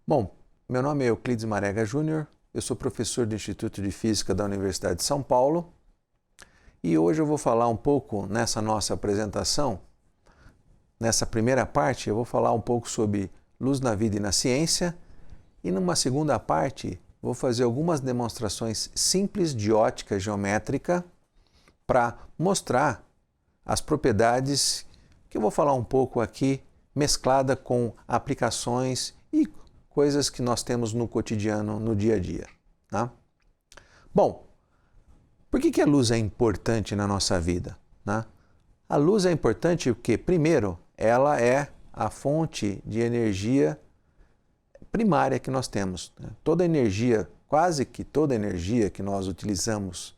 Bom, meu nome é Euclides Marega Júnior, eu sou professor do Instituto de Física da Universidade de São Paulo e hoje eu vou falar um pouco nessa nossa apresentação, nessa primeira parte eu vou falar um pouco sobre luz na vida e na ciência e numa segunda parte vou fazer algumas demonstrações simples de ótica geométrica para mostrar as propriedades que eu vou falar um pouco aqui, mesclada com aplicações e coisas que nós temos no cotidiano, no dia a dia. Tá? Bom, por que a luz é importante na nossa vida? Né? A luz é importante porque, primeiro, ela é a fonte de energia primária que nós temos. Né? Toda energia, quase que toda energia que nós utilizamos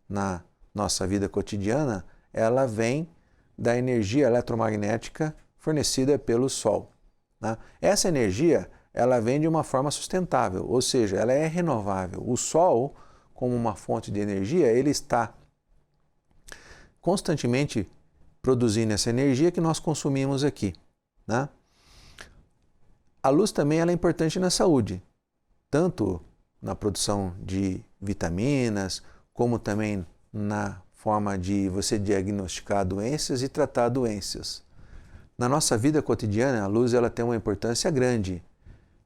na nossa vida cotidiana, ela vem da energia eletromagnética fornecida pelo Sol. Né? Essa energia ela vem de uma forma sustentável, ou seja, ela é renovável. O Sol, como uma fonte de energia, ele está constantemente produzindo essa energia que nós consumimos aqui. Né? A luz também ela é importante na saúde, tanto na produção de vitaminas, como também na forma de você diagnosticar doenças e tratar doenças. Na nossa vida cotidiana, a luz ela tem uma importância grande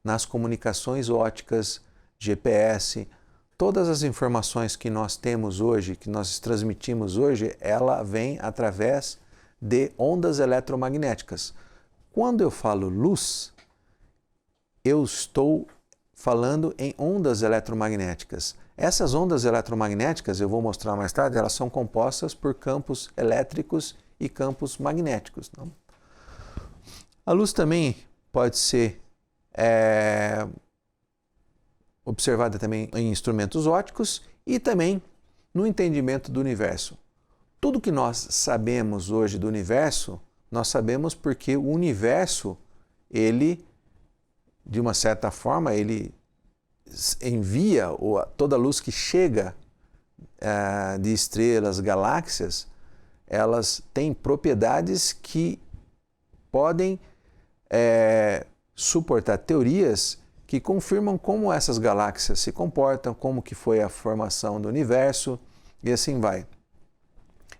nas comunicações óticas, GPS, todas as informações que nós temos hoje, que nós transmitimos hoje, ela vem através de ondas eletromagnéticas. Quando eu falo luz, eu estou falando em ondas eletromagnéticas. Essas ondas eletromagnéticas, eu vou mostrar mais tarde, elas são compostas por campos elétricos e campos magnéticos. Não? A luz também pode ser observada também em instrumentos ópticos e também no entendimento do universo. Tudo que nós sabemos hoje do universo, nós sabemos porque o universo, ele, de uma certa forma, ele envia toda a luz que chega de estrelas, galáxias, elas têm propriedades que podem suportar teorias que confirmam como essas galáxias se comportam, como que foi a formação do universo e assim vai.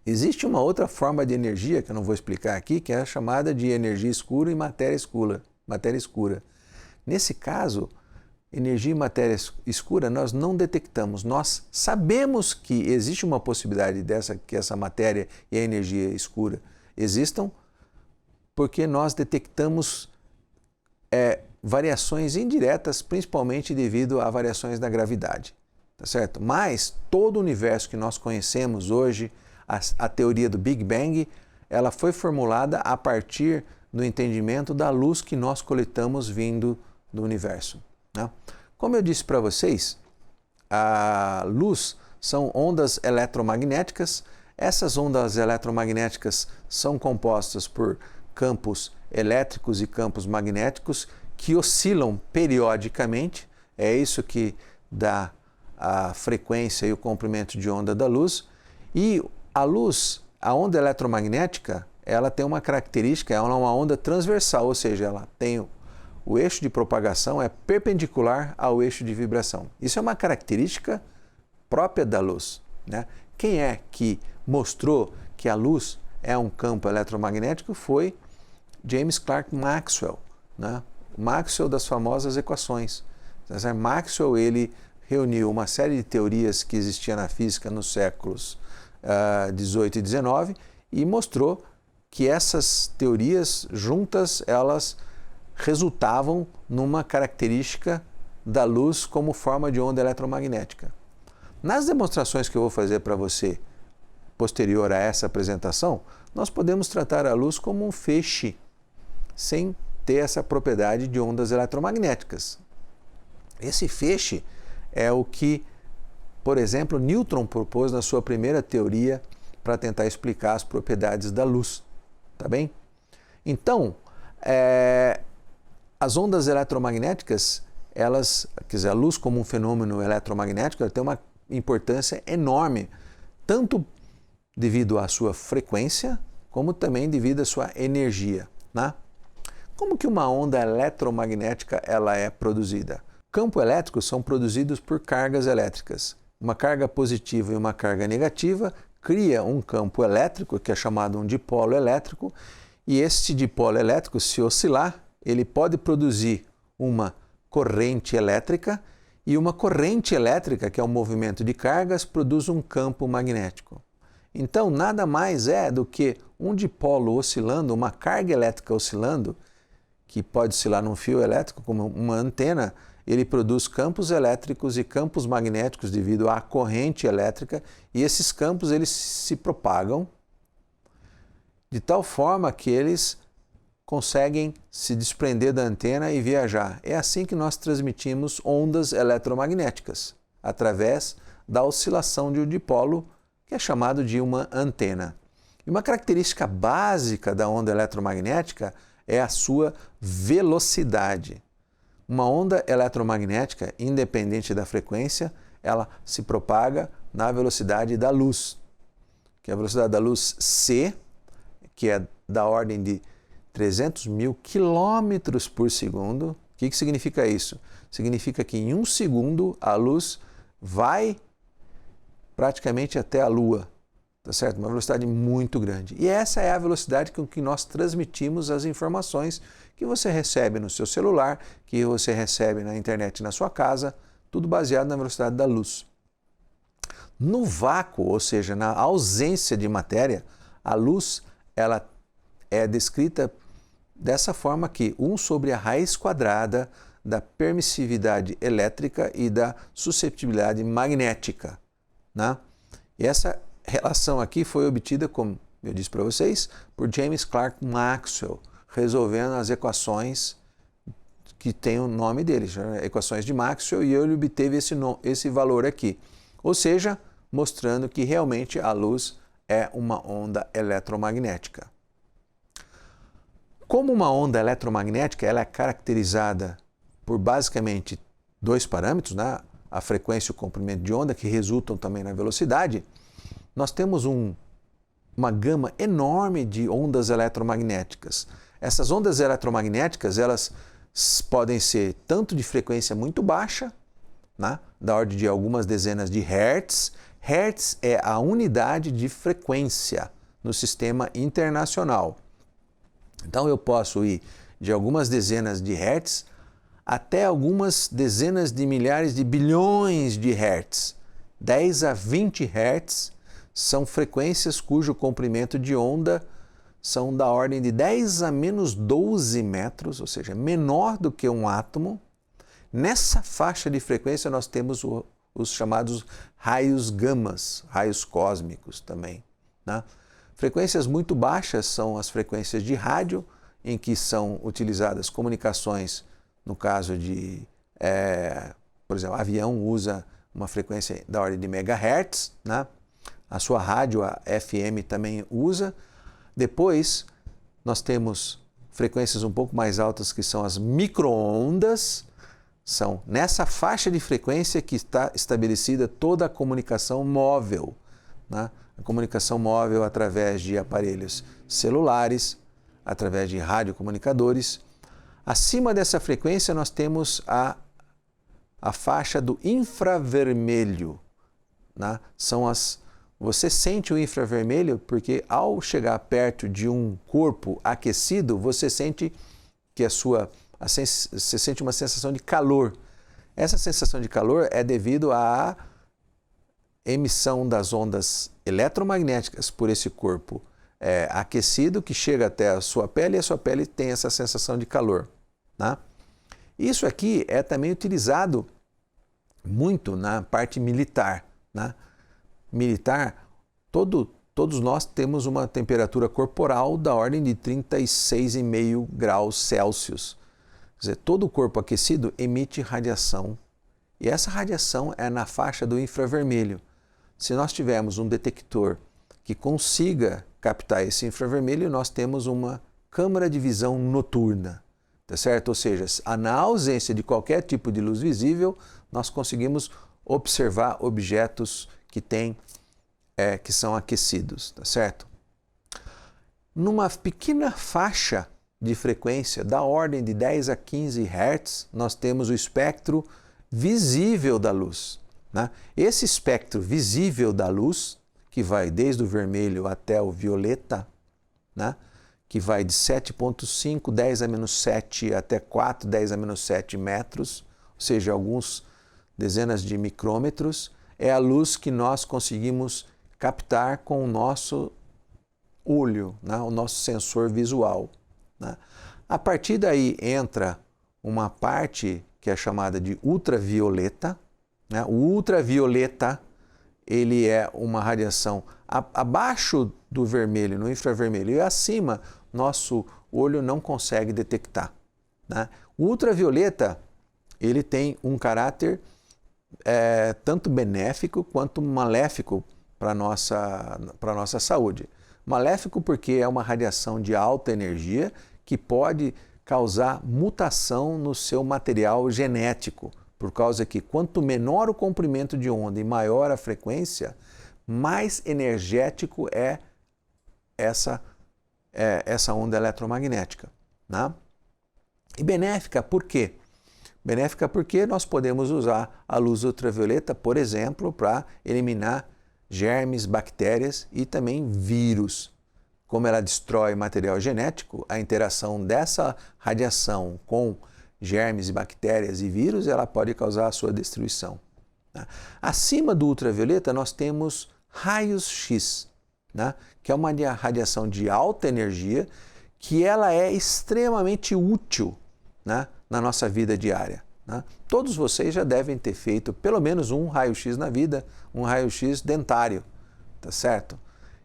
Existe uma outra forma de energia que eu não vou explicar aqui, que é a chamada de energia escura e matéria escura. Nesse caso, energia e matéria escura nós não detectamos. Nós sabemos que existe uma possibilidade que essa matéria e a energia escura existam, porque nós detectamos variações indiretas, principalmente devido a variações da gravidade. Tá certo? Mas todo o universo que nós conhecemos hoje, a teoria do Big Bang, ela foi formulada a partir do entendimento da luz que nós coletamos vindo do universo. Né? Como eu disse para vocês, a luz são ondas eletromagnéticas. Essas ondas eletromagnéticas são compostas por campos elétricos e campos magnéticos que oscilam periodicamente. É isso que dá a frequência e o comprimento de onda da luz. E a luz, a onda eletromagnética, ela tem uma característica, ela é uma onda transversal, ou seja, ela tem o eixo de propagação é perpendicular ao eixo de vibração. Isso é uma característica própria da luz. Né? Quem é que mostrou que a luz é um campo eletromagnético foi James Clerk Maxwell, né? Maxwell das famosas equações. Maxwell ele reuniu uma série de teorias que existiam na física nos séculos 18 e 19 e mostrou que essas teorias juntas elas resultavam numa característica da luz como forma de onda eletromagnética. Nas demonstrações que eu vou fazer para você posterior a essa apresentação, nós podemos tratar a luz como um feixe sem ter essa propriedade de ondas eletromagnéticas. Esse feixe é o que, por exemplo, Newton propôs na sua primeira teoria para tentar explicar as propriedades da luz. Tá bem? Então, as ondas eletromagnéticas, a luz como um fenômeno eletromagnético, ela tem uma importância enorme, tanto devido à sua frequência, como também devido à sua energia. Né? Como que uma onda eletromagnética ela é produzida? Campos elétricos são produzidos por cargas elétricas. Uma carga positiva e uma carga negativa cria um campo elétrico, que é chamado um dipolo elétrico, e este dipolo elétrico, se oscilar, ele pode produzir uma corrente elétrica, e uma corrente elétrica, que é um movimento de cargas, produz um campo magnético. Então, nada mais é do que um dipolo oscilando, uma carga elétrica oscilando, que pode oscilar num fio elétrico, como uma antena, ele produz campos elétricos e campos magnéticos devido à corrente elétrica, e esses campos eles se propagam de tal forma que eles conseguem se desprender da antena e viajar. É assim que nós transmitimos ondas eletromagnéticas, através da oscilação de um dipolo, que é chamado de uma antena. E uma característica básica da onda eletromagnética é a sua velocidade. Uma onda eletromagnética, independente da frequência, ela se propaga na velocidade da luz, que é a velocidade da luz c, que é da ordem de 300 mil quilômetros por segundo. O que significa isso? Significa que em um segundo a luz vai praticamente até a Lua, tá certo? Uma velocidade muito grande. E essa é a velocidade com que nós transmitimos as informações que você recebe no seu celular, que você recebe na internet na sua casa, tudo baseado na velocidade da luz. No vácuo, ou seja, na ausência de matéria, a luz ela é descrita dessa forma aqui, 1 sobre a raiz quadrada da permissividade elétrica e da susceptibilidade magnética, né? E essa relação aqui foi obtida, como eu disse para vocês, por James Clerk Maxwell, resolvendo as equações que tem o nome deles, né? Equações de Maxwell, e ele obteve esse valor aqui. Ou seja, mostrando que realmente a luz é uma onda eletromagnética. Como uma onda eletromagnética, ela é caracterizada por basicamente 2 parâmetros, né? A frequência e o comprimento de onda, que resultam também na velocidade. Nós temos uma gama enorme de ondas eletromagnéticas. Essas ondas eletromagnéticas, elas podem ser tanto de frequência muito baixa, né? Da ordem de algumas dezenas de hertz. Hertz é a unidade de frequência no sistema internacional. Então eu posso ir de algumas dezenas de hertz até algumas dezenas de milhares de bilhões de hertz. 10 a 20 hertz são frequências cujo comprimento de onda são da ordem de 10 a menos 12 metros, ou seja, menor do que um átomo. Nessa faixa de frequência nós temos os chamados raios gamas, raios cósmicos também, né? Frequências muito baixas são as frequências de rádio, em que são utilizadas comunicações, no caso de, por exemplo, avião usa uma frequência da ordem de megahertz, né? A sua rádio, a FM, também usa. Depois, nós temos frequências um pouco mais altas, que são as micro-ondas. São nessa faixa de frequência que está estabelecida toda a comunicação móvel, né? A comunicação móvel através de aparelhos celulares, através de radiocomunicadores. Acima dessa frequência nós temos a faixa do infravermelho, né? Você sente o infravermelho porque ao chegar perto de um corpo aquecido, você sente que você sente uma sensação de calor. Essa sensação de calor é devido à emissão das ondas eletromagnéticas por esse corpo aquecido, que chega até a sua pele, e a sua pele tem essa sensação de calor, né? Isso aqui é também utilizado muito na parte militar, né? Militar, todos nós temos uma temperatura corporal da ordem de 36,5 graus Celsius. Quer dizer, todo o corpo aquecido emite radiação, e essa radiação é na faixa do infravermelho. Se nós tivermos um detector que consiga captar esse infravermelho, nós temos uma câmara de visão noturna, tá certo? Ou seja, na ausência de qualquer tipo de luz visível, nós conseguimos observar objetos que são aquecidos, tá certo? Numa pequena faixa de frequência da ordem de 10 a 15 Hz, nós temos o espectro visível da luz, né? Esse espectro visível da luz, que vai desde o vermelho até o violeta, né? Que vai de 7,5, 10 a menos 7 até 4, 10 a menos 7 metros, ou seja, alguns dezenas de micrômetros, é a luz que nós conseguimos captar com o nosso olho, né? O nosso sensor visual, né? A partir daí entra uma parte que é chamada de ultravioleta, né? O ultravioleta, ele é uma radiação abaixo do vermelho, no infravermelho, e acima, nosso olho não consegue detectar, né? O ultravioleta, ele tem um caráter tanto benéfico quanto maléfico para a nossa saúde. Maléfico porque é uma radiação de alta energia que pode causar mutação no seu material genético, por causa que quanto menor o comprimento de onda e maior a frequência, mais energético é essa onda eletromagnética, né? E benéfica por quê? Benéfica porque nós podemos usar a luz ultravioleta, por exemplo, para eliminar germes, bactérias e também vírus. Como ela destrói material genético, a interação dessa radiação com germes, bactérias e vírus, ela pode causar a sua destruição, né? Acima do ultravioleta, nós temos raios-x, né? Que é uma radiação de alta energia, que ela é extremamente útil, né? Na nossa vida diária, né? Todos vocês já devem ter feito pelo menos um raio-x na vida, um raio-x dentário, tá certo?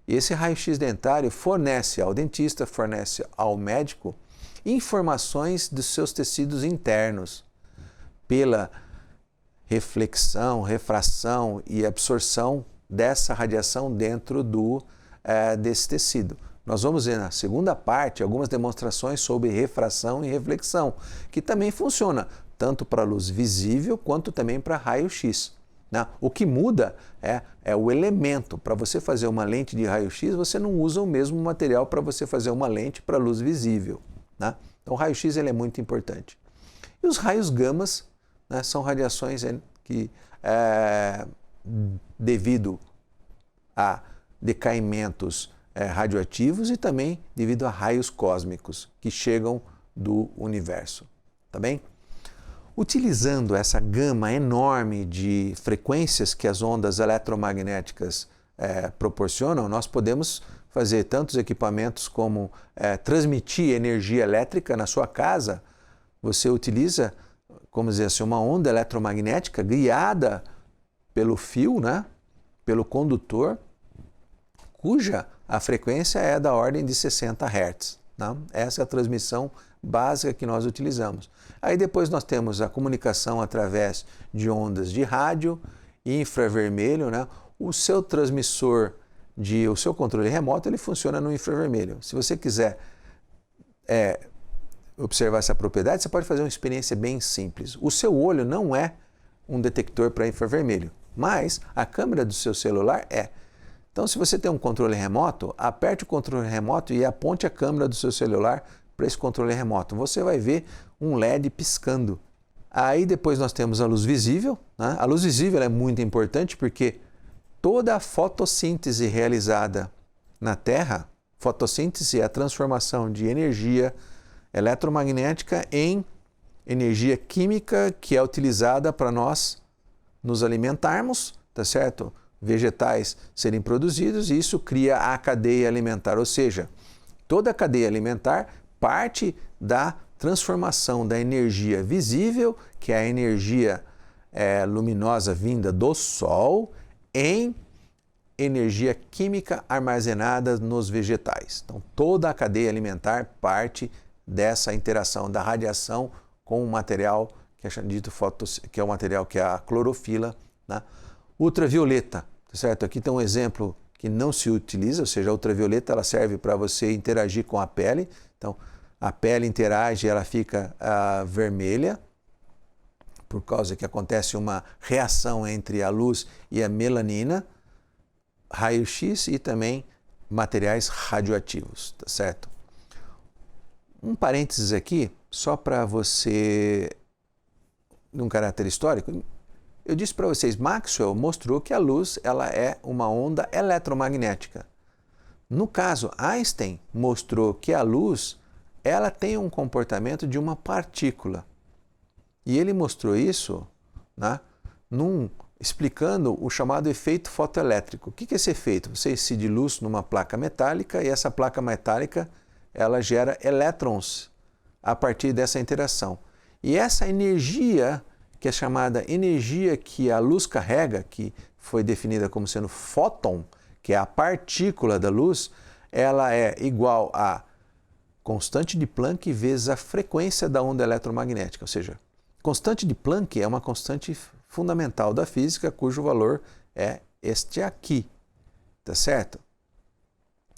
E esse raio-x dentário fornece ao dentista, fornece ao médico informações dos seus tecidos internos pela reflexão, refração e absorção dessa radiação dentro desse tecido. Nós vamos ver na segunda parte algumas demonstrações sobre refração e reflexão, que também funciona tanto para luz visível quanto também para raio-x, né? O que muda é o elemento. Para você fazer uma lente de raio-x, você não usa o mesmo material para você fazer uma lente para luz visível, né? Então o raio-x ele é muito importante. E os raios gamas, né, são radiações que, devido a decaimentos radioativos e também devido a raios cósmicos que chegam do universo, tá bem? Utilizando essa gama enorme de frequências que as ondas eletromagnéticas proporcionam, nós podemos fazer tantos equipamentos como transmitir energia elétrica na sua casa. Você utiliza, como dizer assim, uma onda eletromagnética guiada pelo fio, né? Pelo condutor, cuja a frequência é da ordem de 60 Hz. Né? Essa é a transmissão básica que nós utilizamos. Aí depois nós temos a comunicação através de ondas de rádio, infravermelho, né? O seu transmissor, o seu controle remoto, ele funciona no infravermelho. Se você quiser observar essa propriedade, você pode fazer uma experiência bem simples. O seu olho não é um detector para infravermelho, mas a câmera do seu celular é. Então, se você tem um controle remoto, aperte o controle remoto e aponte a câmera do seu celular para esse controle remoto. Você vai ver um LED piscando. Aí depois nós temos a luz visível, né? A luz visível é muito importante porque toda a fotossíntese realizada na Terra, fotossíntese é a transformação de energia eletromagnética em energia química que é utilizada para nós nos alimentarmos, tá certo? Vegetais serem produzidos e isso cria a cadeia alimentar, ou seja, toda a cadeia alimentar parte da transformação da energia visível, que é a energia luminosa vinda do Sol, em energia química armazenada nos vegetais. Então, toda a cadeia alimentar parte dessa interação da radiação com o material que é dito que é o material que é a clorofila, né? Ultravioleta, certo? Aqui tem um exemplo que não se utiliza, ou seja, a ultravioleta ela serve para você interagir com a pele. Então, a pele interage, ela fica vermelha, por causa que acontece uma reação entre a luz e a melanina, raio-x e também materiais radioativos, tá certo? Um parênteses aqui, só para você, num caráter histórico, eu disse para vocês, Maxwell mostrou que a luz ela é uma onda eletromagnética. No caso, Einstein mostrou que a luz ela tem um comportamento de uma partícula. E ele mostrou isso, né, explicando o chamado efeito fotoelétrico. O que é esse efeito? Você incide luz numa placa metálica e essa placa metálica ela gera elétrons a partir dessa interação. E essa energia, que é chamada energia que a luz carrega, que foi definida como sendo fóton, que é a partícula da luz, ela é igual a constante de Planck vezes a frequência da onda eletromagnética. Ou seja, constante de Planck é uma constante fundamental da física, cujo valor é este aqui, tá certo?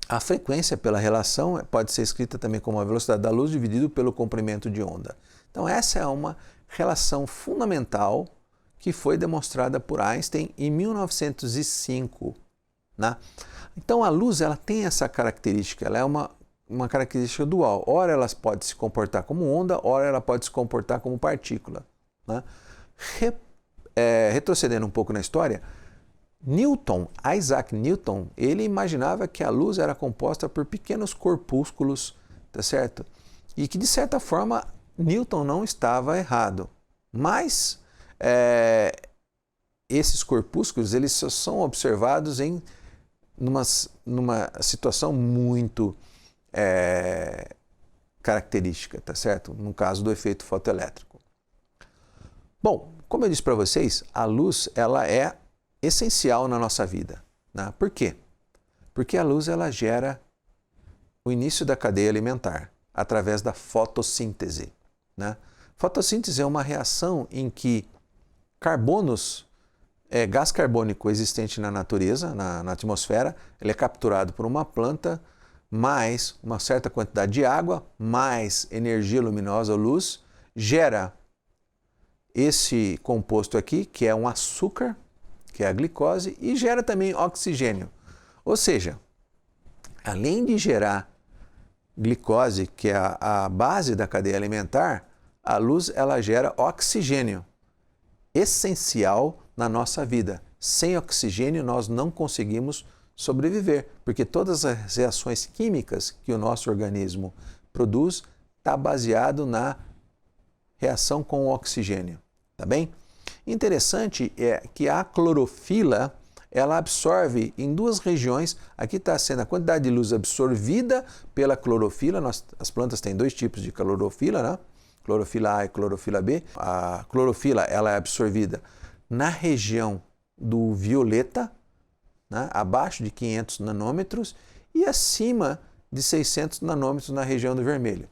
A frequência pela relação pode ser escrita também como a velocidade da luz dividido pelo comprimento de onda. Então essa é uma relação fundamental que foi demonstrada por Einstein em 1905. Né? Então a luz ela tem essa característica, ela é uma característica dual. Ora ela pode se comportar como onda, ora ela pode se comportar como partícula. Né? Retrocedendo um pouco na história, Isaac Newton, ele imaginava que a luz era composta por pequenos corpúsculos, tá certo? E que de certa forma Newton não estava errado. Mas esses corpúsculos eles só são observados numa situação muito característica, tá certo? No caso do efeito fotoelétrico. Bom, como eu disse para vocês, a luz ela é essencial na nossa vida. Né? Por quê? Porque a luz ela gera o início da cadeia alimentar através da fotossíntese. Né? Fotossíntese é uma reação em que carbonos, gás carbônico existente na natureza, na atmosfera, ele é capturado por uma planta, mais uma certa quantidade de água, mais energia luminosa ou luz, gera esse composto aqui, que é um açúcar, que é a glicose, e gera também oxigênio. Ou seja, além de gerar glicose, que é a base da cadeia alimentar, a luz ela gera oxigênio, essencial na nossa vida. Sem oxigênio nós não conseguimos sobreviver, porque todas as reações químicas que o nosso organismo produz está baseado na reação com o oxigênio, tá bem? Interessante é que a clorofila ela absorve em duas regiões. Aqui está sendo a quantidade de luz absorvida pela clorofila. As plantas têm dois tipos de clorofila, né? Clorofila A e clorofila B. A clorofila ela é absorvida na região do violeta, né? Abaixo de 500 nanômetros e acima de 600 nanômetros na região do vermelho.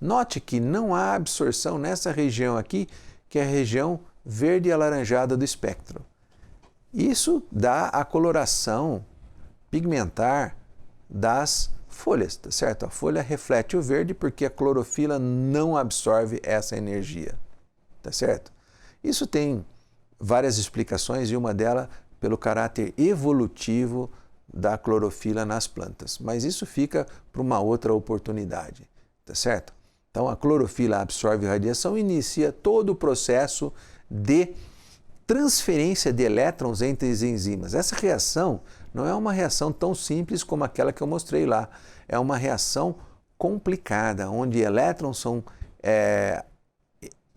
Note que não há absorção nessa região aqui, que é a região verde e alaranjada do espectro. Isso dá a coloração pigmentar das folhas, tá certo? A folha reflete o verde porque a clorofila não absorve essa energia, tá certo? Isso tem várias explicações e uma delas pelo caráter evolutivo da clorofila nas plantas, mas isso fica para uma outra oportunidade, tá certo? Então a clorofila absorve radiação e inicia todo o processo de transferência de elétrons entre as enzimas. Essa reação não é uma reação tão simples como aquela que eu mostrei lá. É uma reação complicada, onde elétrons são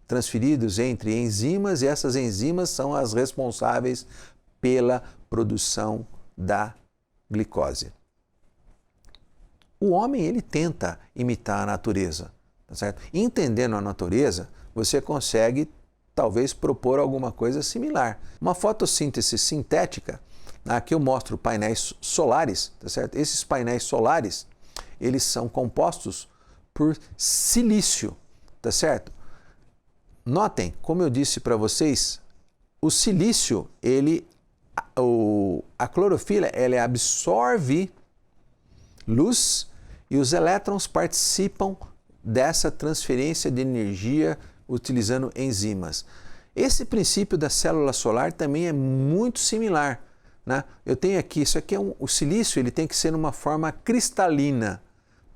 transferidos entre enzimas e essas enzimas são as responsáveis pela produção da glicose. O homem ele tenta imitar a natureza, tá certo? Entendendo a natureza, você consegue talvez propor alguma coisa similar. Uma fotossíntese sintética, aqui eu mostro painéis solares, tá certo? Esses painéis solares, eles são compostos por silício, tá certo? Notem, como eu disse para vocês, o silício, a clorofila, ela absorve luz e os elétrons participam dessa transferência de energia utilizando enzimas. Esse princípio da célula solar também é muito similar, né? Eu tenho aqui, isso aqui o silício ele tem que ser numa forma cristalina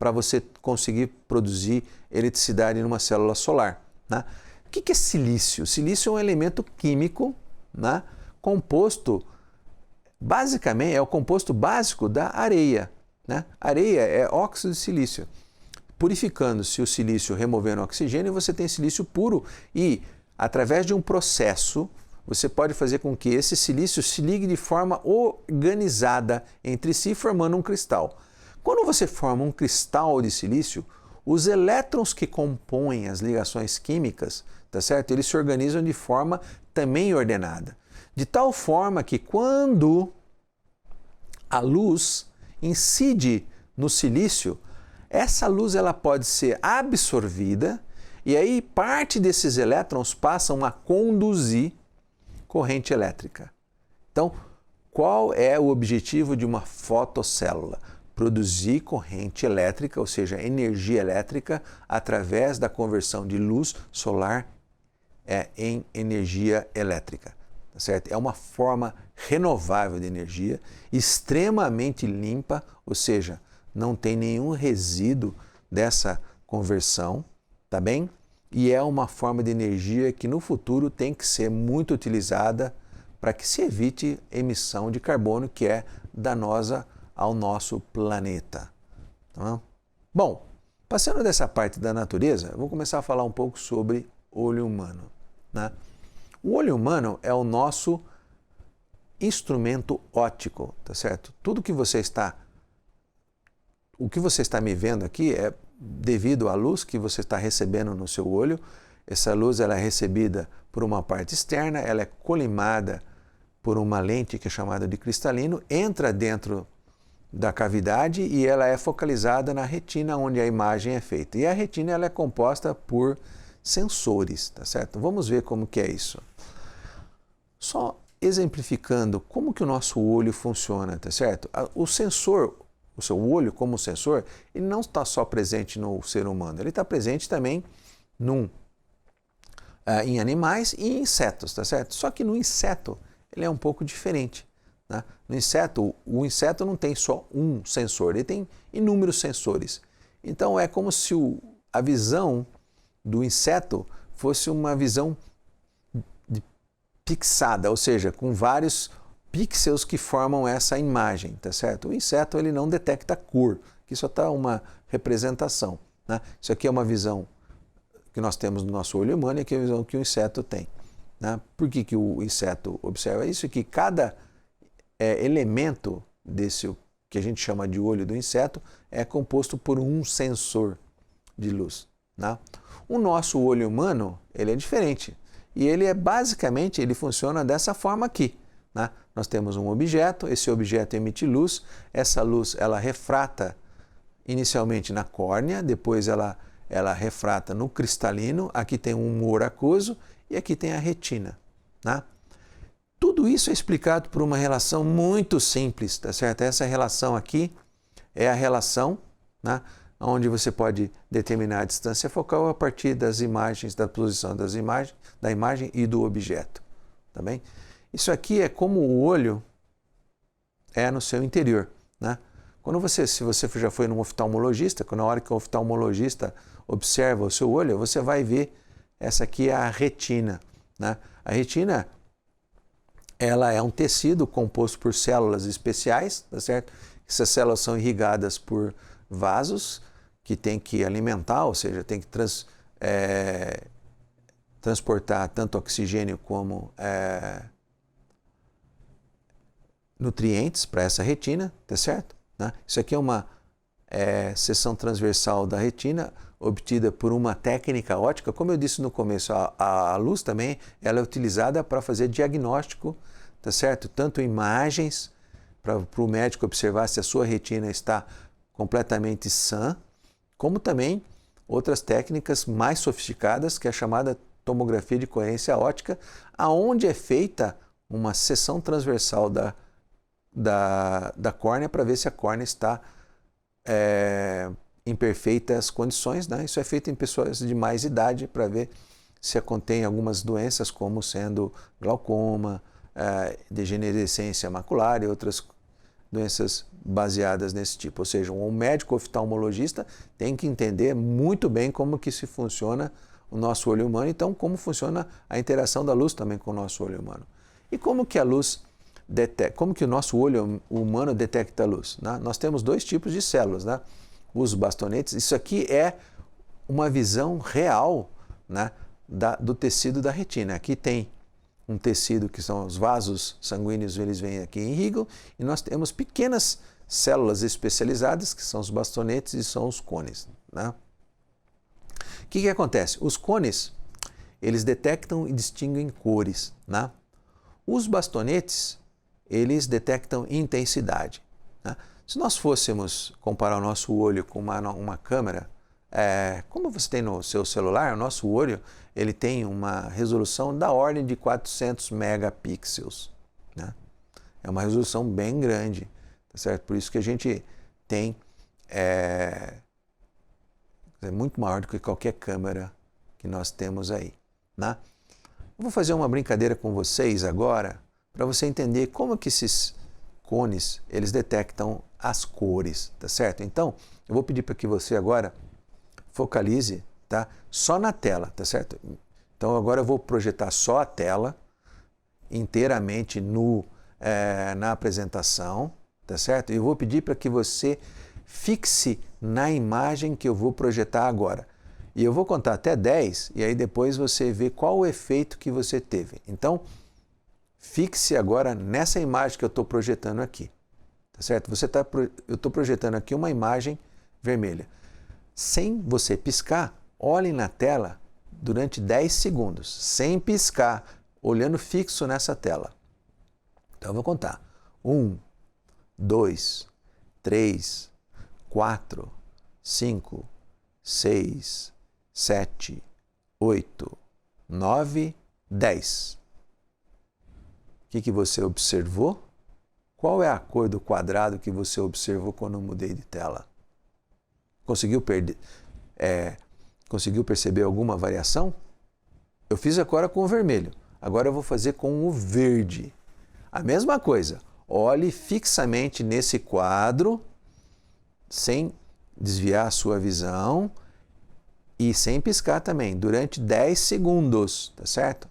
para você conseguir produzir eletricidade numa célula solar. Né? O que é silício? Silício é um elemento químico, né, composto, basicamente, é o composto básico da areia. Né? Areia é óxido de silício. Purificando-se o silício, removendo o oxigênio, você tem silício puro e, através de um processo, você pode fazer com que esse silício se ligue de forma organizada entre si, formando um cristal. Quando você forma um cristal de silício, os elétrons que compõem as ligações químicas, tá certo? Eles se organizam de forma também ordenada. De tal forma que quando a luz incide no silício, essa luz ela pode ser absorvida e aí parte desses elétrons passam a conduzir corrente elétrica. Então, qual é o objetivo de uma fotocélula? Produzir corrente elétrica, ou seja, energia elétrica, através da conversão de luz solar em energia elétrica. Tá certo? É uma forma renovável de energia, extremamente limpa, ou seja, não tem nenhum resíduo dessa conversão, tá bem? E é uma forma de energia que no futuro tem que ser muito utilizada para que se evite emissão de carbono que é danosa ao nosso planeta. Tá? Bom, passando dessa parte da natureza, eu vou começar a falar um pouco sobre olho humano. Né? O olho humano é o nosso instrumento óptico, tá certo? O que você está me vendo aqui é devido à luz que você está recebendo no seu olho. Essa luz ela é recebida por uma parte externa, ela é colimada por uma lente que é chamada de cristalino, entra dentro da cavidade e ela é focalizada na retina onde a imagem é feita. E a retina ela é composta por sensores, tá certo? Vamos ver como que é isso. Só exemplificando como que o nosso olho funciona, tá certo? O sensor, o seu olho como sensor, ele não está só presente no ser humano, ele está presente também em animais e insetos, tá certo? Só que no inseto ele é um pouco diferente. Né? No inseto, o inseto não tem só um sensor, ele tem inúmeros sensores. Então é como se a visão do inseto fosse uma visão pixada, ou seja, com vários pixels que formam essa imagem, tá certo? O inseto ele não detecta cor, que só está uma representação. Né? Isso aqui é uma visão que nós temos no nosso olho humano e que é a visão que o inseto tem. Né? Por que o inseto observa isso? Que cada elemento desse que a gente chama de olho do inseto é composto por um sensor de luz. Né? O nosso olho humano ele é diferente e ele basicamente ele funciona dessa forma aqui. Né? Nós temos um objeto, esse objeto emite luz, essa luz ela refrata inicialmente na córnea, depois ela refrata no cristalino, aqui tem um humor aquoso e aqui tem a retina. Né? Tudo isso é explicado por uma relação muito simples, tá certo? Essa relação aqui é a relação, né, onde você pode determinar a distância focal a partir das imagens, da posição da imagem e do objeto. Tá bem? Isso aqui é como o olho é no seu interior. Né? Se você já foi num oftalmologista, na hora que o oftalmologista observa o seu olho, você vai ver, essa aqui é a retina. Né? A retina ela é um tecido composto por células especiais, tá certo? Essas células são irrigadas por vasos que tem que alimentar, ou seja, tem que transportar tanto oxigênio como nutrientes para essa retina, tá certo? Né? Isso aqui é uma seção transversal da retina obtida por uma técnica óptica. Como eu disse no começo, a luz também ela é utilizada para fazer diagnóstico, tá certo? Tanto imagens para o médico observar se a sua retina está completamente sã, como também outras técnicas mais sofisticadas, que é a chamada tomografia de coerência óptica, aonde é feita uma seção transversal da córnea para ver se a córnea está em perfeitas condições. Né? Isso é feito em pessoas de mais idade para ver se contém algumas doenças como sendo glaucoma, degenerescência macular e outras doenças baseadas nesse tipo. Ou seja, um médico oftalmologista tem que entender muito bem como que se funciona o nosso olho humano, então como funciona a interação da luz também com o nosso olho humano. E como que a luz detecta, como que o nosso olho humano detecta a luz? Né? Nós temos dois tipos de células, né? Os bastonetes. Isso aqui é uma visão real, né, do tecido da retina. Aqui tem um tecido que são os vasos sanguíneos, eles vêm aqui em irrigam, e nós temos pequenas células especializadas, que são os bastonetes e são os cones. Né? O que acontece? Os cones, eles detectam e distinguem cores. Né? Os bastonetes, eles detectam intensidade. Né? Se nós fôssemos comparar o nosso olho com uma câmera, como você tem no seu celular, o nosso olho ele tem uma resolução da ordem de 400 megapixels. Né? É uma resolução bem grande, tá certo? Por isso que a gente tem é muito maior do que qualquer câmera que nós temos aí. Né? Eu vou fazer uma brincadeira com vocês agora para você entender como que esses cones eles detectam as cores, tá certo? Então, eu vou pedir para que você agora focalize, tá? Só na tela, tá certo? Então agora eu vou projetar só a tela inteiramente na apresentação, tá certo? E eu vou pedir para que você fixe na imagem que eu vou projetar agora. E eu vou contar até 10 e aí depois você vê qual o efeito que você teve. Então, fixe agora nessa imagem que eu estou projetando aqui, tá certo? Eu estou projetando aqui uma imagem vermelha. Sem você piscar, olhe na tela durante 10 segundos, sem piscar, olhando fixo nessa tela. Então eu vou contar. 1, 2, 3, 4, 5, 6, 7, 8, 9, 10. O que você observou? Qual é a cor do quadrado que você observou quando eu mudei de tela? Conseguiu perceber alguma variação? Eu fiz agora com o vermelho. Agora eu vou fazer com o verde. A mesma coisa. Olhe fixamente nesse quadro, sem desviar a sua visão e sem piscar também, durante 10 segundos, tá certo?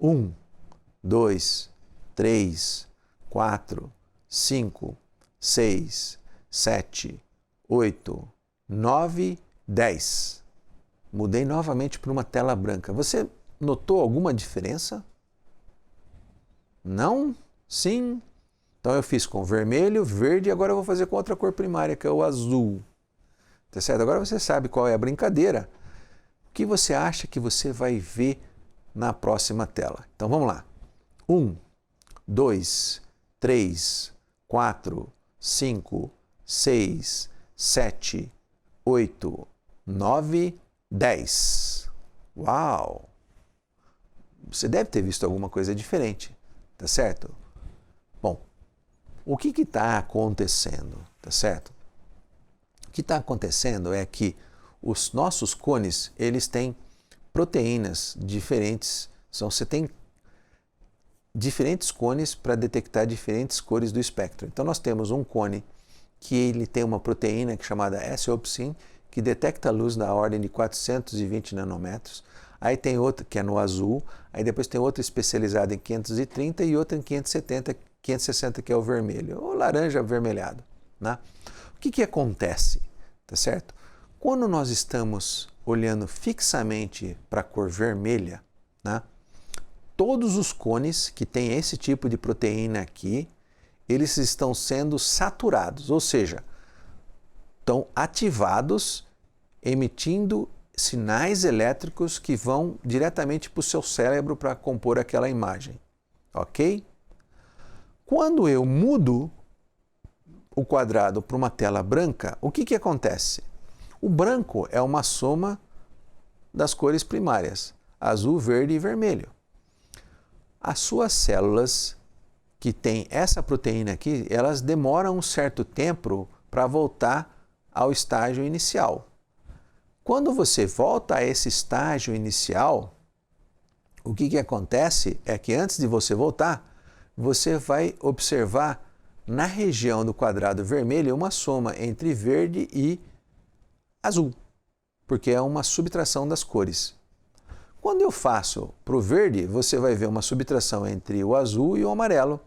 1, 2, 3, 4, 5, 6, 7, 8, 9, 10. Mudei novamente para uma tela branca. Você notou alguma diferença? Não? Sim? Então eu fiz com vermelho, verde e agora eu vou fazer com outra cor primária, que é o azul. Tá certo? Agora você sabe qual é a brincadeira. O que você acha que você vai ver na próxima tela? Então vamos lá. 1, 2, 3, 4, 5, 6, 7, 8, 9, 10. Uau! Você deve ter visto alguma coisa diferente, tá certo? Bom, o que está acontecendo, tá certo? O que está acontecendo é que os nossos cones, eles têm proteínas diferentes. Você tem diferentes cones para detectar diferentes cores do espectro. Então nós temos um cone que ele tem uma proteína chamada S-opsin, que detecta a luz da ordem de 420 nanômetros. Aí tem outra que é no azul, aí depois tem outra especializada em 530 e outra em 570, 560 que é o vermelho, ou laranja avermelhado. Né? O que acontece? Tá certo? Quando nós estamos olhando fixamente para a cor vermelha, né, todos os cones que têm esse tipo de proteína aqui, eles estão sendo saturados, ou seja, estão ativados, emitindo sinais elétricos que vão diretamente para o seu cérebro para compor aquela imagem. Ok? Quando eu mudo o quadrado para uma tela branca, o que acontece? O branco é uma soma das cores primárias, azul, verde e vermelho. As suas células que têm essa proteína aqui, elas demoram um certo tempo para voltar ao estágio inicial. Quando você volta a esse estágio inicial, o que acontece é que antes de você voltar, você vai observar na região do quadrado vermelho é uma soma entre verde e azul, porque é uma subtração das cores. Quando eu faço para o verde, você vai ver uma subtração entre o azul e o amarelo.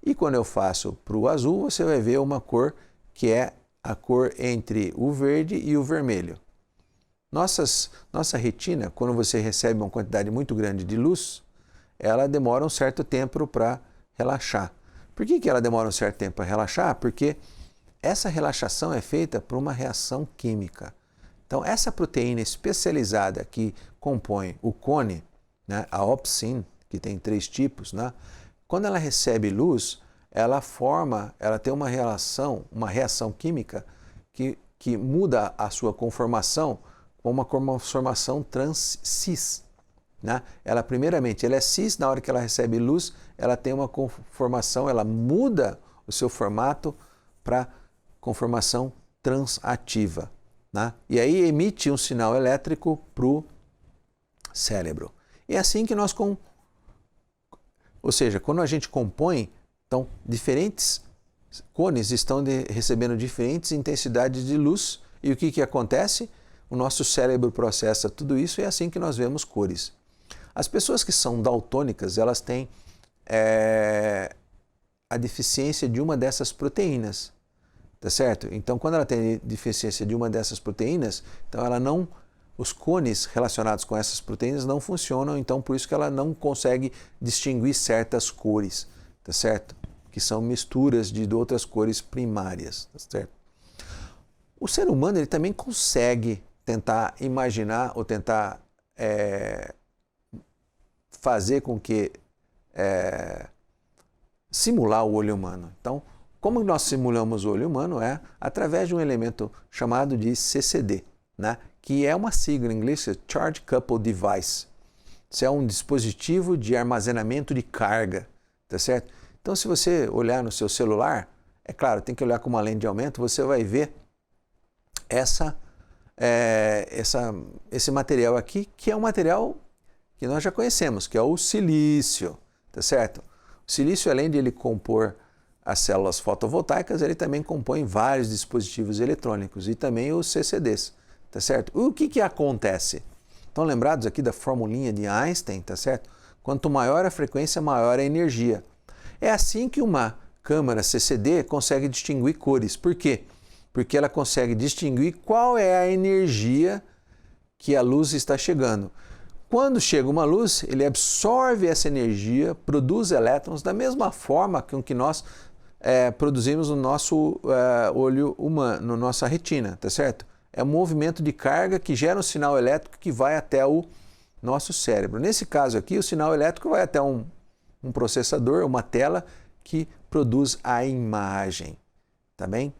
E quando eu faço para o azul, você vai ver uma cor que é a cor entre o verde e o vermelho. Nossa retina, quando você recebe uma quantidade muito grande de luz, ela demora um certo tempo para relaxar. Por que ela demora um certo tempo para relaxar? Porque essa relaxação é feita por uma reação química. Então, essa proteína especializada que compõe o cone, né, a opsin, que tem 3 tipos, né, quando ela recebe luz, ela tem uma reação química que muda a sua conformação com uma conformação trans-cis. Né? Primeiramente, ela é cis, na hora que ela recebe luz, ela tem uma conformação, ela muda o seu formato para conformação transativa. Né? E aí emite um sinal elétrico para o cérebro. E é assim que nós... Ou seja, quando a gente compõe, então, diferentes cones estão recebendo diferentes intensidades de luz. E o que acontece? O nosso cérebro processa tudo isso e é assim que nós vemos cores. As pessoas que são daltônicas, elas têm a deficiência de uma dessas proteínas. Tá certo? Então, quando ela tem deficiência de uma dessas proteínas, então os cones relacionados com essas proteínas não funcionam, então por isso que ela não consegue distinguir certas cores, tá certo? Que são misturas de outras cores primárias, tá certo? O ser humano ele também consegue tentar imaginar ou tentar fazer com que simular o olho humano. Então, como nós simulamos o olho humano é através de um elemento chamado de CCD, né? Que é uma sigla em inglês, Charge Coupled Device. Isso é um dispositivo de armazenamento de carga, tá certo? Então, se você olhar no seu celular, é claro, tem que olhar com uma lente de aumento, você vai ver esse material aqui, que é um material que nós já conhecemos, que é o silício, tá certo? O silício, além de ele compor as células fotovoltaicas, ele também compõe vários dispositivos eletrônicos e também os CCDs, tá certo? O que acontece? Estão lembrados aqui da formulinha de Einstein, tá certo? Quanto maior a frequência, maior a energia. É assim que uma câmara CCD consegue distinguir cores. Por quê? Porque ela consegue distinguir qual é a energia que a luz está chegando. Quando chega uma luz, ele absorve essa energia, produz elétrons da mesma forma com que nós produzimos no nosso olho humano, na nossa retina, tá certo? É um movimento de carga que gera um sinal elétrico que vai até o nosso cérebro. Nesse caso aqui, o sinal elétrico vai até um processador, uma tela que produz a imagem, tá bem?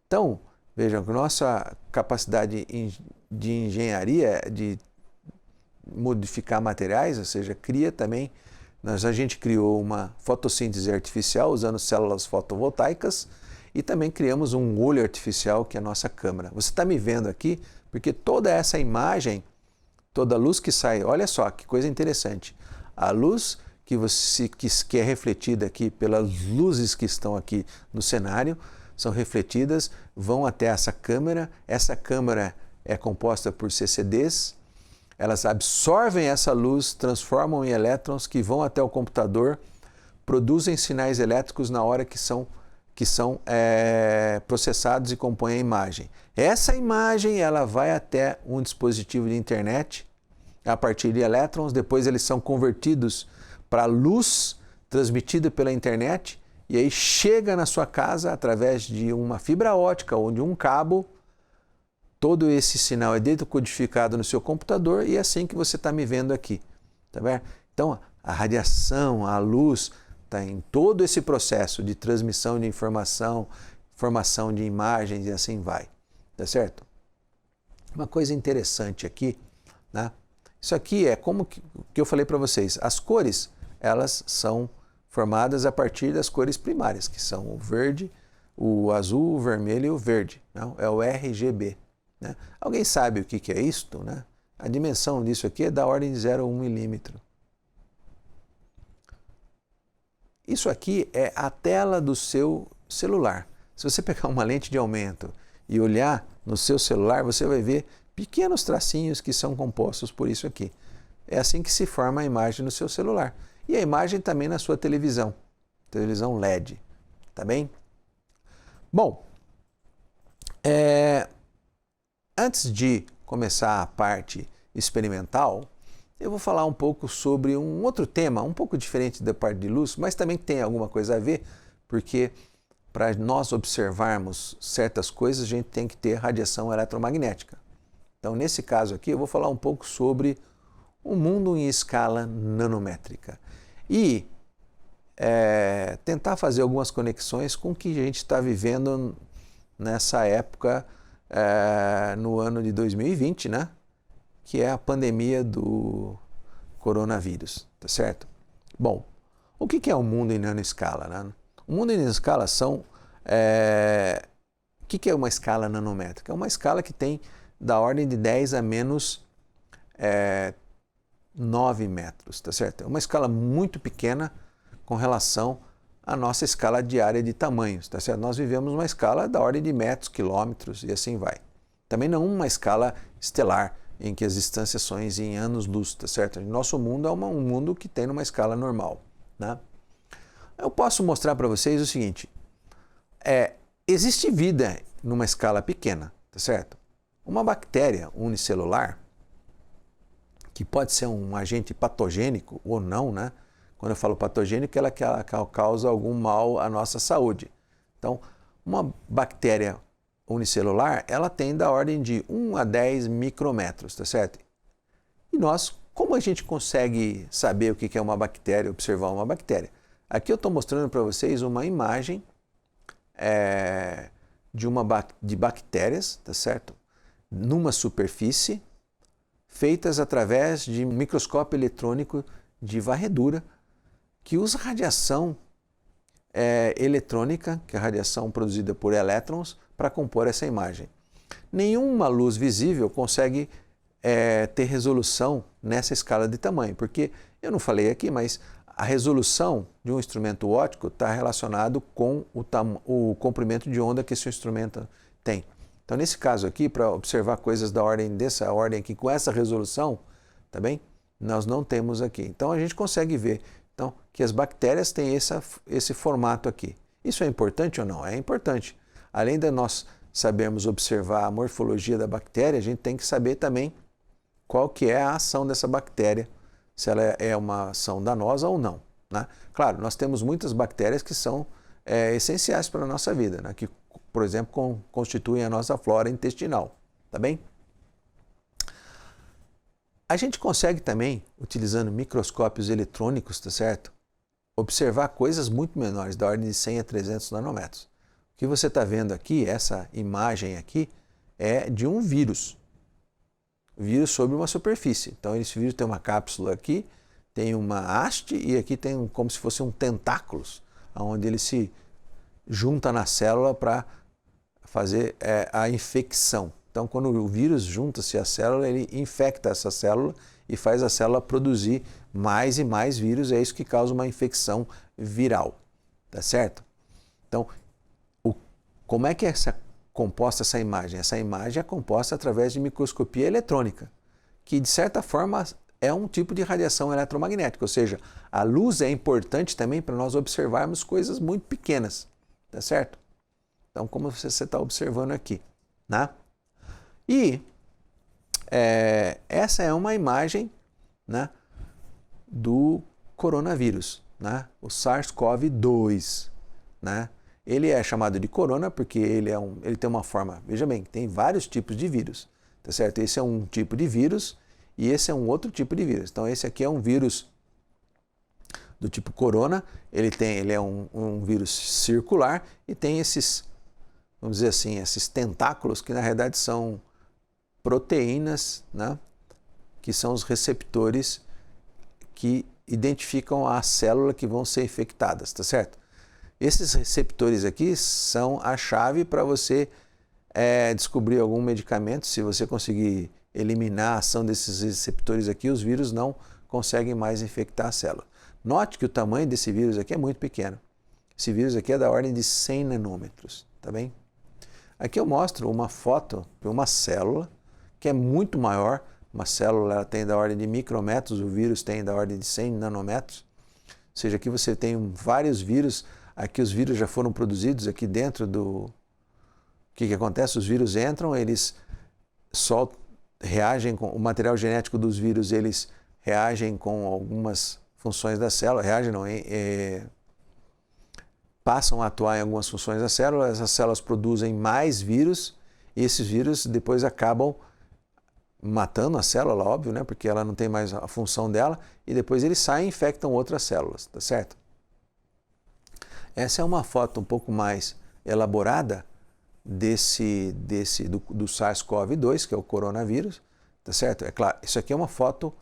Então, vejam que nossa capacidade de engenharia, de modificar materiais, ou seja, cria também, a gente criou uma fotossíntese artificial usando células fotovoltaicas e também criamos um olho artificial que é a nossa câmera. Você está me vendo aqui porque toda essa imagem, toda a luz que sai, olha só que coisa interessante, a luz que é refletida aqui pelas luzes que estão aqui no cenário, são refletidas, vão até essa câmera é composta por CCDs, elas absorvem essa luz, transformam em elétrons que vão até o computador, produzem sinais elétricos na hora que são processados e compõem a imagem. Essa imagem ela vai até um dispositivo de internet a partir de elétrons, depois eles são convertidos para luz transmitida pela internet e aí chega na sua casa através de uma fibra ótica ou de um cabo. Todo esse sinal é decodificado no seu computador e é assim que você está me vendo aqui, tá vendo? Então, a radiação, a luz, está em todo esse processo de transmissão de informação, formação de imagens e assim vai, tá certo? Uma coisa interessante aqui, né? Isso aqui é como que eu falei para vocês, as cores, elas são formadas a partir das cores primárias, que são o verde, o azul, o vermelho e o verde, não? É o RGB. Né? Alguém sabe o que é isto? Né? A dimensão disso aqui é da ordem de 0,1 milímetro. Isso aqui é a tela do seu celular. Se você pegar uma lente de aumento e olhar no seu celular, você vai ver pequenos tracinhos que são compostos por isso aqui. É assim que se forma a imagem no seu celular. E a imagem também na sua televisão LED, tá bem? Bom, antes de começar a parte experimental, eu vou falar um pouco sobre um outro tema, um pouco diferente da parte de luz, mas também tem alguma coisa a ver, porque para nós observarmos certas coisas, a gente tem que ter radiação eletromagnética. Então, nesse caso aqui, eu vou falar um pouco sobre o mundo em escala nanométrica e tentar fazer algumas conexões com o que a gente está vivendo nessa época, no ano de 2020, né? Que é a pandemia do coronavírus, tá certo? Bom, o que é o mundo em nanoescala, né? O mundo em nanoescala são... o que é uma escala nanométrica? É uma escala que tem da ordem de 10 a menos 9 metros, tá certo? É uma escala muito pequena com relação à nossa escala diária de tamanhos, tá certo? Nós vivemos uma escala da ordem de metros, quilômetros e assim vai. Também não uma escala estelar, em que as distâncias são em anos-luz, tá certo? Nosso mundo é um mundo que tem numa escala normal, né? Eu posso mostrar para vocês o seguinte, existe vida numa escala pequena, tá certo? Uma bactéria unicelular, que pode ser um agente patogênico ou não, né? Quando eu falo patogênico, ela causa algum mal à nossa saúde. Então, uma bactéria unicelular, ela tem da ordem de 1 a 10 micrômetros, tá certo? E nós, como a gente consegue saber o que é uma bactéria, observar uma bactéria? Aqui eu estou mostrando para vocês uma imagem de bactérias, tá certo? Numa superfície, feitas através de um microscópio eletrônico de varredura, que usa radiação eletrônica, que é a radiação produzida por elétrons, para compor essa imagem. Nenhuma luz visível consegue ter resolução nessa escala de tamanho, porque eu não falei aqui, mas a resolução de um instrumento óptico está relacionado com o comprimento de onda que esse instrumento tem. Então, nesse caso aqui, para observar coisas dessa ordem aqui, com essa resolução, tá bem? Nós não temos aqui. Então, a gente consegue ver que as bactérias têm esse formato aqui. Isso é importante ou não? É importante. Além de nós sabermos observar a morfologia da bactéria, a gente tem que saber também qual que é a ação dessa bactéria, se ela é uma ação danosa ou não, né? Claro, nós temos muitas bactérias que são essenciais para a nossa vida, né? Que, por exemplo, constituem a nossa flora intestinal, tá bem? A gente consegue também, utilizando microscópios eletrônicos, tá certo? Observar coisas muito menores, da ordem de 100 a 300 nanômetros. O que você está vendo aqui, essa imagem aqui, é de um vírus. Vírus sobre uma superfície. Então, esse vírus tem uma cápsula aqui, tem uma haste e aqui tem como se fosse um tentáculos, onde ele se junta na célula para fazer a infecção. Então, quando o vírus junta-se à célula, ele infecta essa célula e faz a célula produzir mais e mais vírus, é isso que causa uma infecção viral, tá certo? Então, como é que é composta essa imagem? Essa imagem é composta através de microscopia eletrônica, que de certa forma é um tipo de radiação eletromagnética, ou seja, a luz é importante também para nós observarmos coisas muito pequenas, tá certo? Então, como você está observando aqui, né? E essa é uma imagem, né, do coronavírus, né, o SARS-CoV-2, né? Ele é chamado de corona porque ele tem uma forma, veja bem, tem vários tipos de vírus, tá certo? Esse é um tipo de vírus e esse é um outro tipo de vírus. Então, esse aqui é um vírus do tipo corona, ele é um vírus circular e tem esses, vamos dizer assim, esses tentáculos que na realidade são proteínas, né, que são os receptores que identificam a célula que vão ser infectadas, tá certo? Esses receptores aqui são a chave para você descobrir algum medicamento. Se você conseguir eliminar a ação desses receptores aqui, os vírus não conseguem mais infectar a célula. Note que o tamanho desse vírus aqui é muito pequeno. Esse vírus aqui é da ordem de 100 nanômetros, tá bem? Aqui eu mostro uma foto de uma célula que é muito maior. Uma célula ela tem da ordem de micrometros, o vírus tem da ordem de 100 nanômetros. Ou seja, aqui você tem vários vírus, aqui os vírus já foram produzidos aqui dentro do... O que acontece? Os vírus entram, eles reagem com o material genético dos vírus, eles reagem com algumas funções da célula, passam a atuar em algumas funções da célula, essas células produzem mais vírus e esses vírus depois acabam matando a célula, óbvio, né? Porque ela não tem mais a função dela, e depois eles saem e infectam outras células, tá certo? Essa é uma foto um pouco mais elaborada do SARS-CoV-2, que é o coronavírus, tá certo? É claro, isso aqui é uma foto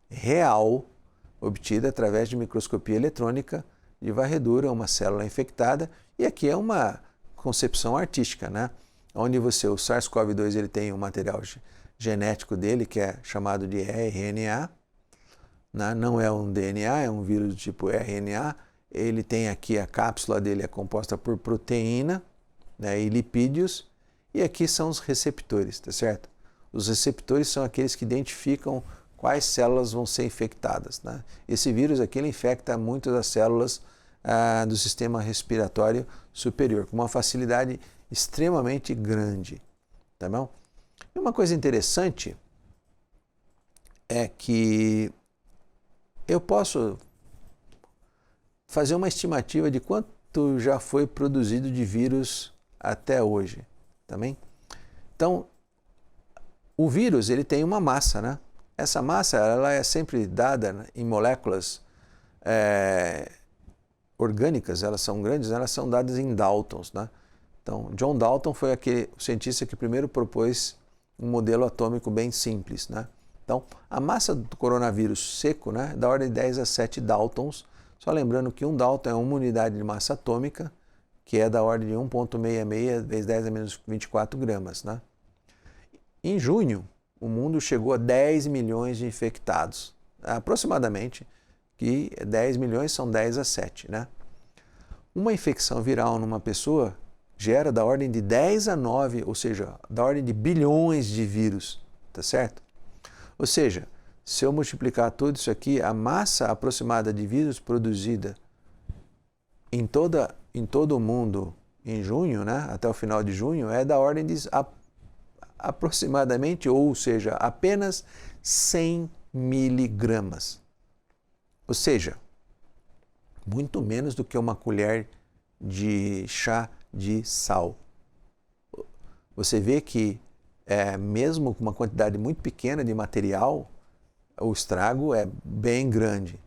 real, obtida através de microscopia eletrônica de varredura, uma célula infectada, e aqui é uma concepção artística, né? Onde o SARS-CoV-2 ele tem um material genético dele, que é chamado de RNA, né? Não é um DNA, é um vírus do tipo RNA. Ele tem aqui, a cápsula dele é composta por proteína, né, e lipídios, e aqui são os receptores, tá certo? Os receptores são aqueles que identificam quais células vão ser infectadas, né? Esse vírus aqui ele infecta muitas das células do sistema respiratório superior, com uma facilidade extremamente grande, tá bom? E uma coisa interessante é que eu posso fazer uma estimativa de quanto já foi produzido de vírus até hoje, também. Então, o vírus ele tem uma massa, né? Essa massa ela é sempre dada, né, em moléculas orgânicas, elas são grandes, elas são dadas em Daltons, né? Então, John Dalton foi aquele cientista que primeiro propôs um modelo atômico bem simples, né? Então, a massa do coronavírus seco, né, é da ordem de 10 a 7 Daltons, só lembrando que um Dalton é uma unidade de massa atômica, que é da ordem de 1,66 vezes 10 a menos 24 gramas, né? Em junho, o mundo chegou a 10 milhões de infectados, aproximadamente, que 10 milhões são 10 a 7, né? Uma infecção viral numa pessoa gera da ordem de 10 a 9, ou seja, da ordem de bilhões de vírus, tá certo? Ou seja, se eu multiplicar tudo isso aqui, a massa aproximada de vírus produzida em todo o mundo em junho, né, até o final de junho, é da ordem de aproximadamente, ou seja, apenas 100 miligramas. Ou seja, muito menos do que uma colher de chá de sal. Você vê que mesmo com uma quantidade muito pequena de material, o estrago é bem grande,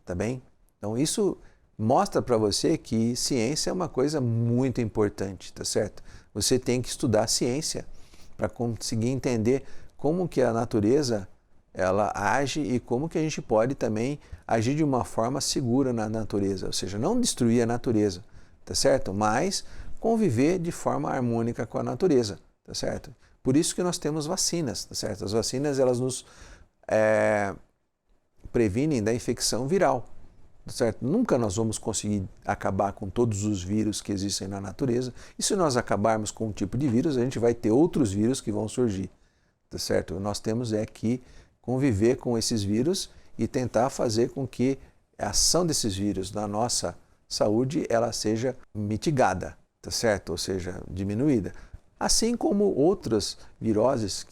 tá bem? Então isso mostra para você que ciência é uma coisa muito importante, tá certo? Você tem que estudar ciência para conseguir entender como que a natureza ela age e como que a gente pode também agir de uma forma segura na natureza, ou seja, não destruir a natureza, tá certo? Mas conviver de forma harmônica com a natureza, tá certo? Por isso que nós temos vacinas, tá certo? As vacinas elas nos previnem da infecção viral, tá certo? Nunca nós vamos conseguir acabar com todos os vírus que existem na natureza, e se nós acabarmos com um tipo de vírus, a gente vai ter outros vírus que vão surgir, tá certo? Nós temos que conviver com esses vírus e tentar fazer com que a ação desses vírus na nossa saúde ela seja mitigada, tá certo? Ou seja, diminuída. Assim como outras viroses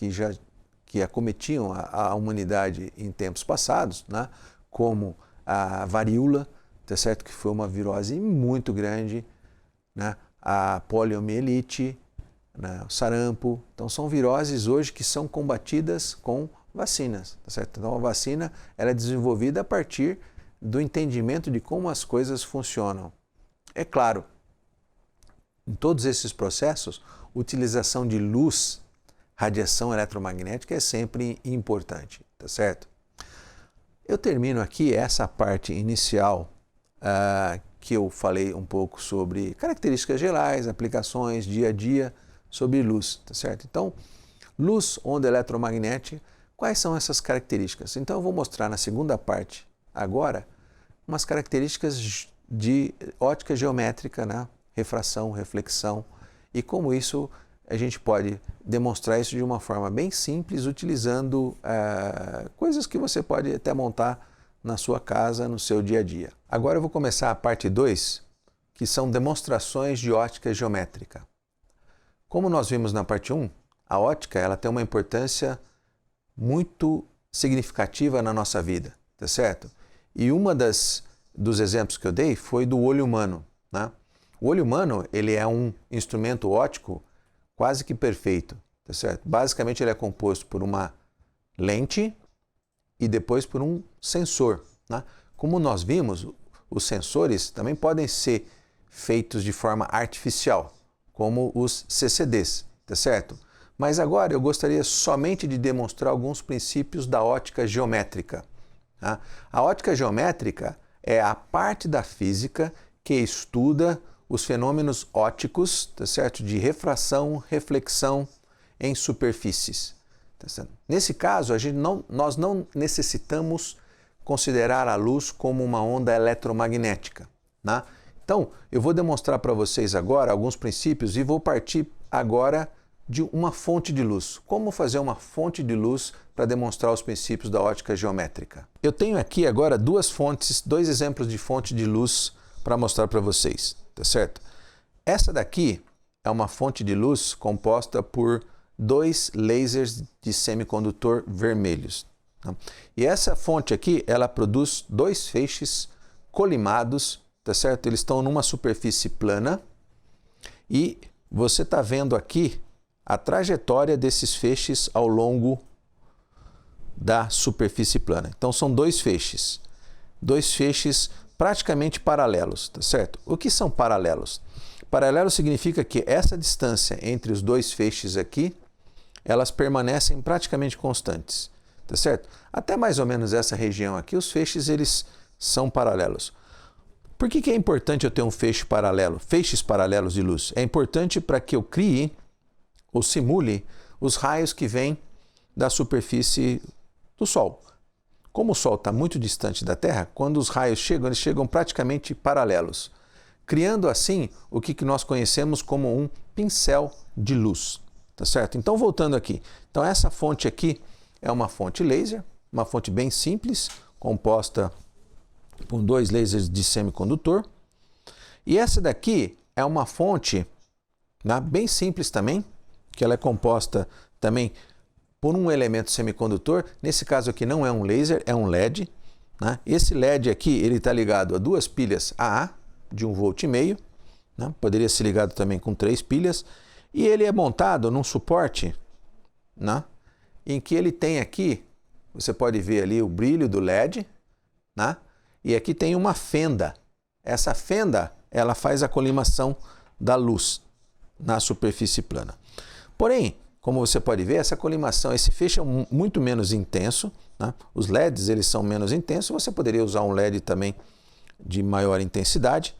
que acometiam a humanidade em tempos passados, né? Como a varíola, tá certo? Que foi uma virose muito grande, né? A poliomielite, né? O sarampo. Então são viroses hoje que são combatidas com vacinas, tá certo? Então a vacina ela é desenvolvida a partir do entendimento de como as coisas funcionam. É claro, em todos esses processos, utilização de luz, radiação eletromagnética é sempre importante, tá certo? Eu termino aqui essa parte inicial que eu falei um pouco sobre características gerais, aplicações, dia a dia, sobre luz, tá certo? Então, luz, onda eletromagnética, Quais são essas características? Então eu vou mostrar na segunda parte agora umas características de ótica geométrica, né? Refração, reflexão, e como isso a gente pode demonstrar isso de uma forma bem simples, utilizando coisas que você pode até montar na sua casa, no seu dia a dia. Agora eu vou começar a parte 2, que são demonstrações de ótica geométrica. Como nós vimos na parte 1, a ótica ela tem uma importância muito significativa na nossa vida, tá certo? E dos exemplos que eu dei foi do olho humano, né? O olho humano ele é um instrumento óptico quase que perfeito, tá certo? Basicamente ele é composto por uma lente e depois por um sensor, né? Como nós vimos, os sensores também podem ser feitos de forma artificial, como os CCDs, tá certo? Mas agora eu gostaria somente de demonstrar alguns princípios da ótica geométrica, tá? A ótica geométrica é a parte da física que estuda os fenômenos ópticos, tá certo? De refração, reflexão em superfícies. Tá certo? Nesse caso, nós não necessitamos considerar a luz como uma onda eletromagnética, né? Então, eu vou demonstrar para vocês agora alguns princípios e vou partir agora de uma fonte de luz. Como fazer uma fonte de luz para demonstrar os princípios da ótica geométrica? Eu tenho aqui agora dois exemplos de fonte de luz para mostrar para vocês, tá certo? Essa daqui é uma fonte de luz composta por 2 lasers de semicondutor vermelhos, tá? E essa fonte aqui, ela produz 2 feixes colimados, tá certo? Eles estão numa superfície plana e você está vendo aqui a trajetória desses feixes ao longo da superfície plana. Então são 2 feixes praticamente paralelos, tá certo? O que são paralelos? Paralelo significa que essa distância entre os 2 feixes aqui, elas permanecem praticamente constantes, tá certo? Até mais ou menos essa região aqui, os feixes eles são paralelos. Por que é importante eu ter um feixe paralelo, feixes paralelos de luz? É importante para que eu crie ou simule os raios que vêm da superfície do Sol. Como o Sol está muito distante da Terra, quando os raios chegam, eles chegam praticamente paralelos, criando assim o que nós conhecemos como um pincel de luz, tá certo? Então voltando aqui, então essa fonte aqui é uma fonte laser, uma fonte bem simples, composta por 2 lasers de semicondutor, e essa daqui é uma fonte, né, bem simples também, que ela é composta também por um elemento semicondutor. Nesse caso aqui não é um laser, é um LED, né? Esse LED aqui ele está ligado a 2 pilhas AA de 1,5 V, né? Poderia ser ligado também com 3 pilhas, e ele é montado num suporte, né, em que ele tem aqui, você pode ver ali o brilho do LED, né? E aqui tem uma fenda. Essa fenda ela faz a colimação da luz na superfície plana. Porém, como você pode ver, essa colimação, esse feixe é muito menos intenso, né? Os LEDs eles são menos intensos, você poderia usar um LED também de maior intensidade,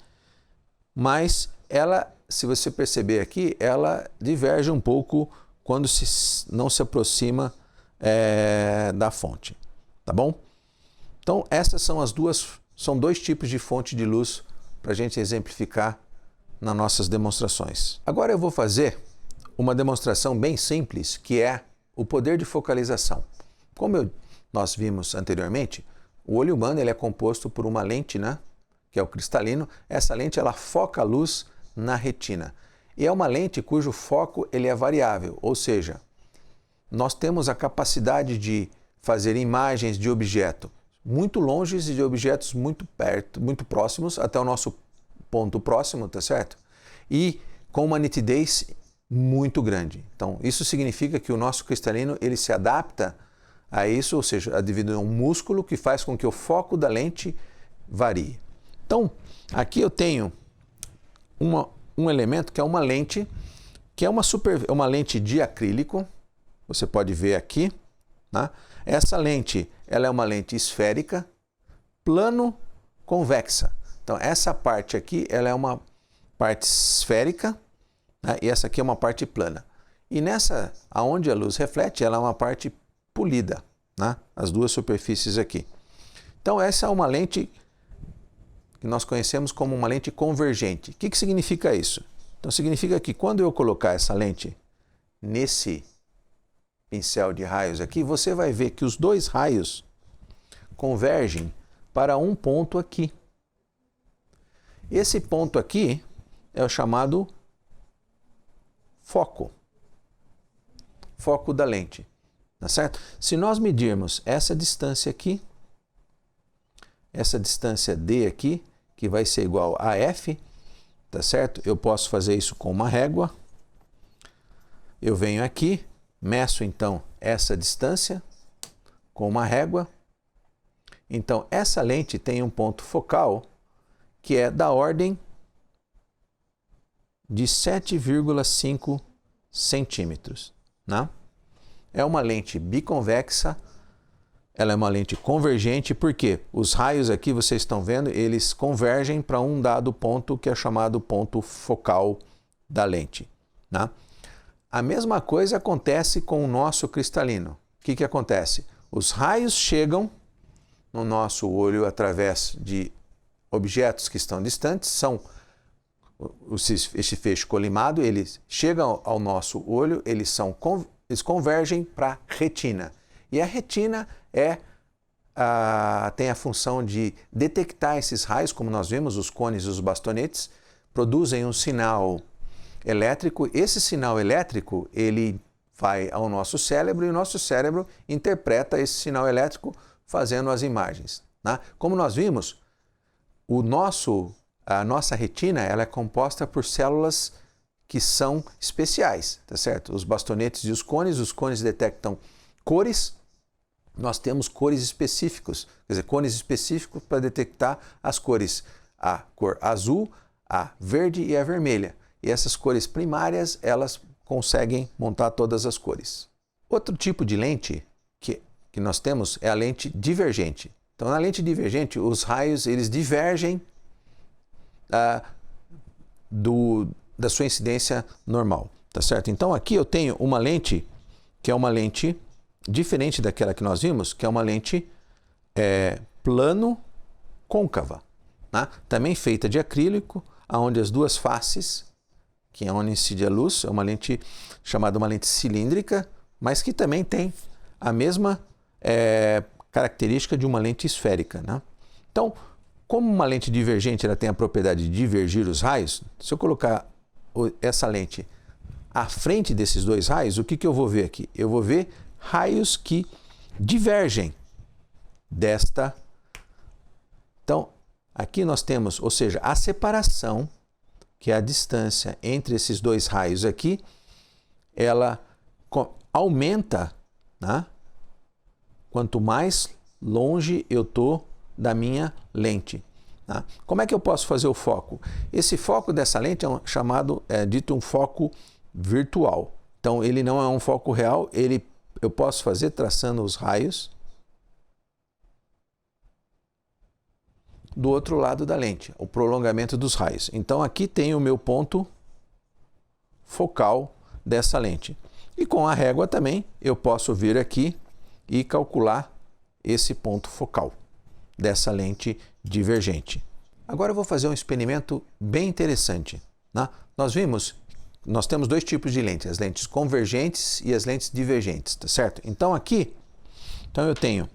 mas ela, se você perceber aqui, ela diverge um pouco quando não se aproxima da fonte, tá bom? Então essas são 2 tipos de fonte de luz para a gente exemplificar nas nossas demonstrações. Agora eu vou fazer uma demonstração bem simples, que é o poder de focalização. Como nós vimos anteriormente, o olho humano ele é composto por uma lente, né, que é o cristalino. Essa lente ela foca a luz na retina. E é uma lente cujo foco ele é variável, ou seja, nós temos a capacidade de fazer imagens de objeto muito longe e de objetos muito perto, muito próximos, até o nosso ponto próximo, tá certo? E com uma nitidez muito grande. Então, isso significa que o nosso cristalino ele se adapta a isso, ou seja, devido a um músculo que faz com que o foco da lente varie. Então, aqui eu tenho um elemento que é uma lente, que é uma lente de acrílico. Você pode ver aqui, né? Essa lente ela é uma lente esférica, plano convexa. Então, essa parte aqui ela é uma parte esférica, né? E essa aqui é uma parte plana. E nessa, aonde a luz reflete, ela é uma parte polida, né? As duas superfícies aqui. Então essa é uma lente que nós conhecemos como uma lente convergente. O que significa isso? Então significa que quando eu colocar essa lente nesse pincel de raios aqui, você vai ver que os dois raios convergem para um ponto aqui. Esse ponto aqui é o chamado foco. Foco da lente, tá certo? Se nós medirmos essa distância aqui, essa distância D aqui, que vai ser igual a F, tá certo? Eu posso fazer isso com uma régua. Eu venho aqui, meço então essa distância com uma régua. Então essa lente tem um ponto focal que é da ordem de 7,5 centímetros. Né? É uma lente biconvexa, ela é uma lente convergente, porque os raios aqui, vocês estão vendo, eles convergem para um dado ponto que é chamado ponto focal da lente. Né? A mesma coisa acontece com o nosso cristalino. O que acontece? Os raios chegam no nosso olho através de objetos que estão distantes, são esse feixe colimado, eles chegam ao nosso olho, eles convergem para a retina. E a retina tem a função de detectar esses raios, como nós vemos, os cones e os bastonetes, produzem um sinal elétrico. Esse sinal elétrico, ele vai ao nosso cérebro e o nosso cérebro interpreta esse sinal elétrico fazendo as imagens. Né? Como nós vimos, a nossa retina ela é composta por células que são especiais, tá certo? Os bastonetes e os cones detectam cores, nós temos cores específicos, quer dizer, cones específicos para detectar as cores, a cor azul, a verde e a vermelha. E essas cores primárias, elas conseguem montar todas as cores. Outro tipo de lente que nós temos é a lente divergente. Então, na lente divergente, os raios eles divergem da sua incidência normal, tá certo? Então aqui eu tenho uma lente que é uma lente diferente daquela que nós vimos, que é uma lente plano côncava, né? Também feita de acrílico, onde as duas faces, que é onde incide a luz, é uma lente chamada uma lente cilíndrica, mas que também tem a mesma característica de uma lente esférica, né? Então, como uma lente divergente ela tem a propriedade de divergir os raios, se eu colocar essa lente à frente desses dois raios, o que eu vou ver aqui? Eu vou ver raios que divergem desta. Então, aqui nós temos, ou seja, a separação, que é a distância entre esses dois raios aqui, ela aumenta, né? Quanto mais longe eu estou da minha lente. Tá? Como é que eu posso fazer o foco? Esse foco dessa lente é dito um foco virtual. Então ele não é um foco real, eu posso fazer traçando os raios do outro lado da lente, o prolongamento dos raios. Então aqui tem o meu ponto focal dessa lente. E com a régua também eu posso vir aqui e calcular esse ponto focal dessa lente divergente. Agora eu vou fazer um experimento bem interessante. Né? Nós temos dois tipos de lentes, as lentes convergentes e as lentes divergentes, tá certo? Então aqui, eu tenho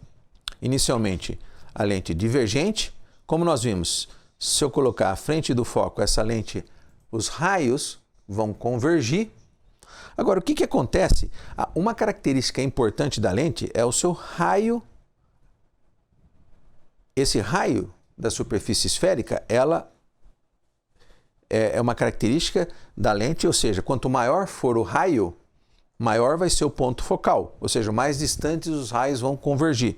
inicialmente a lente divergente. Como nós vimos, se eu colocar à frente do foco essa lente, os raios vão convergir. Agora, o que acontece? Uma característica importante da lente é o seu raio. Esse raio da superfície esférica, ela é uma característica da lente, ou seja, quanto maior for o raio, maior vai ser o ponto focal, ou seja, mais distantes os raios vão convergir.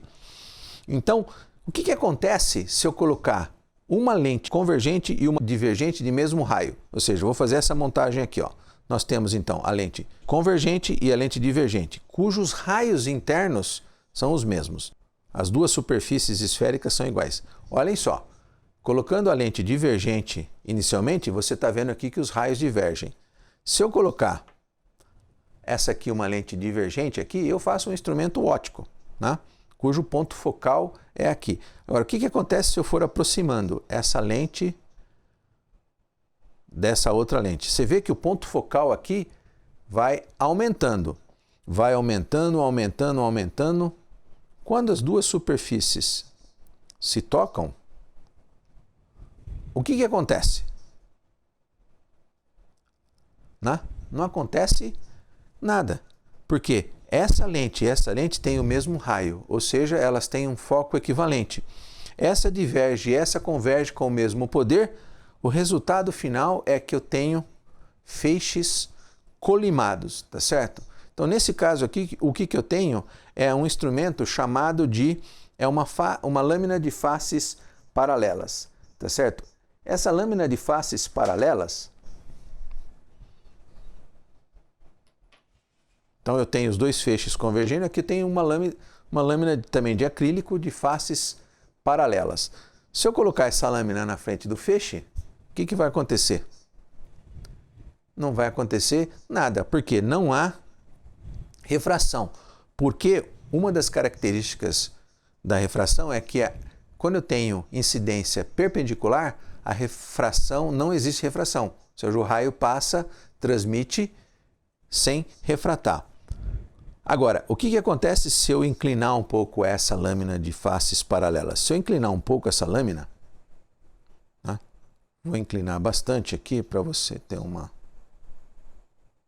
Então, o que acontece se eu colocar uma lente convergente e uma divergente de mesmo raio? Ou seja, eu vou fazer essa montagem aqui, ó. Nós temos então a lente convergente e a lente divergente, cujos raios internos são os mesmos. As duas superfícies esféricas são iguais. Olhem só, colocando a lente divergente inicialmente, você está vendo aqui que os raios divergem. Se eu colocar essa aqui, uma lente divergente aqui, eu faço um instrumento óptico, né? cujo ponto focal é aqui. Agora, o que acontece se eu for aproximando essa lente dessa outra lente? Você vê que o ponto focal aqui vai aumentando. Vai aumentando, aumentando, aumentando. Quando as duas superfícies se tocam, o que acontece? Não acontece nada. Por quê? Essa lente e essa lente têm o mesmo raio, ou seja, elas têm um foco equivalente. Essa diverge e essa converge com o mesmo poder. O resultado final é que eu tenho feixes colimados, tá certo? Então, nesse caso aqui, o que eu tenho é um instrumento chamado de uma lâmina de faces paralelas, tá certo? Essa lâmina de faces paralelas, então eu tenho os dois feixes convergendo, aqui tem uma lâmina também de acrílico de faces paralelas. Se eu colocar essa lâmina na frente do feixe, o que vai acontecer? Não vai acontecer nada, porque não há refração. Porque uma das características da refração é que quando eu tenho incidência perpendicular, a refração, não existe refração. Ou seja, o raio passa, transmite sem refratar. Agora, o que acontece se eu inclinar um pouco essa lâmina de faces paralelas? Se eu inclinar um pouco essa lâmina, vou inclinar bastante aqui para você ter uma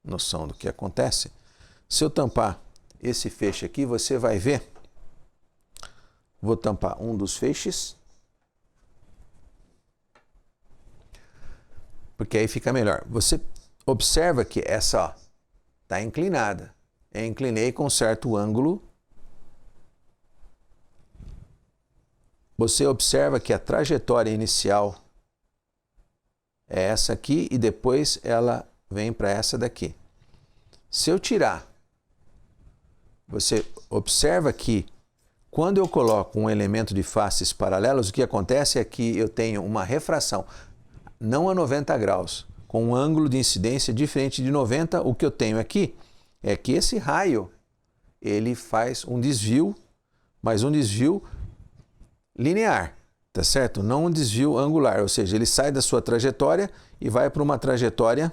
noção do que acontece. Se eu tampar esse feixe aqui, você vai ver. Vou tampar um dos feixes, porque aí fica melhor. Você observa que essa está inclinada. Eu inclinei com certo ângulo. Você observa que a trajetória inicial é essa aqui e depois ela vem para essa daqui. Se eu tirar, você observa que quando eu coloco um elemento de faces paralelas, o que acontece é que eu tenho uma refração, não a 90 graus, com um ângulo de incidência diferente de 90. O que eu tenho aqui é que esse raio, ele faz um desvio, mas um desvio linear, tá certo? Não um desvio angular, ou seja, ele sai da sua trajetória e vai para uma trajetória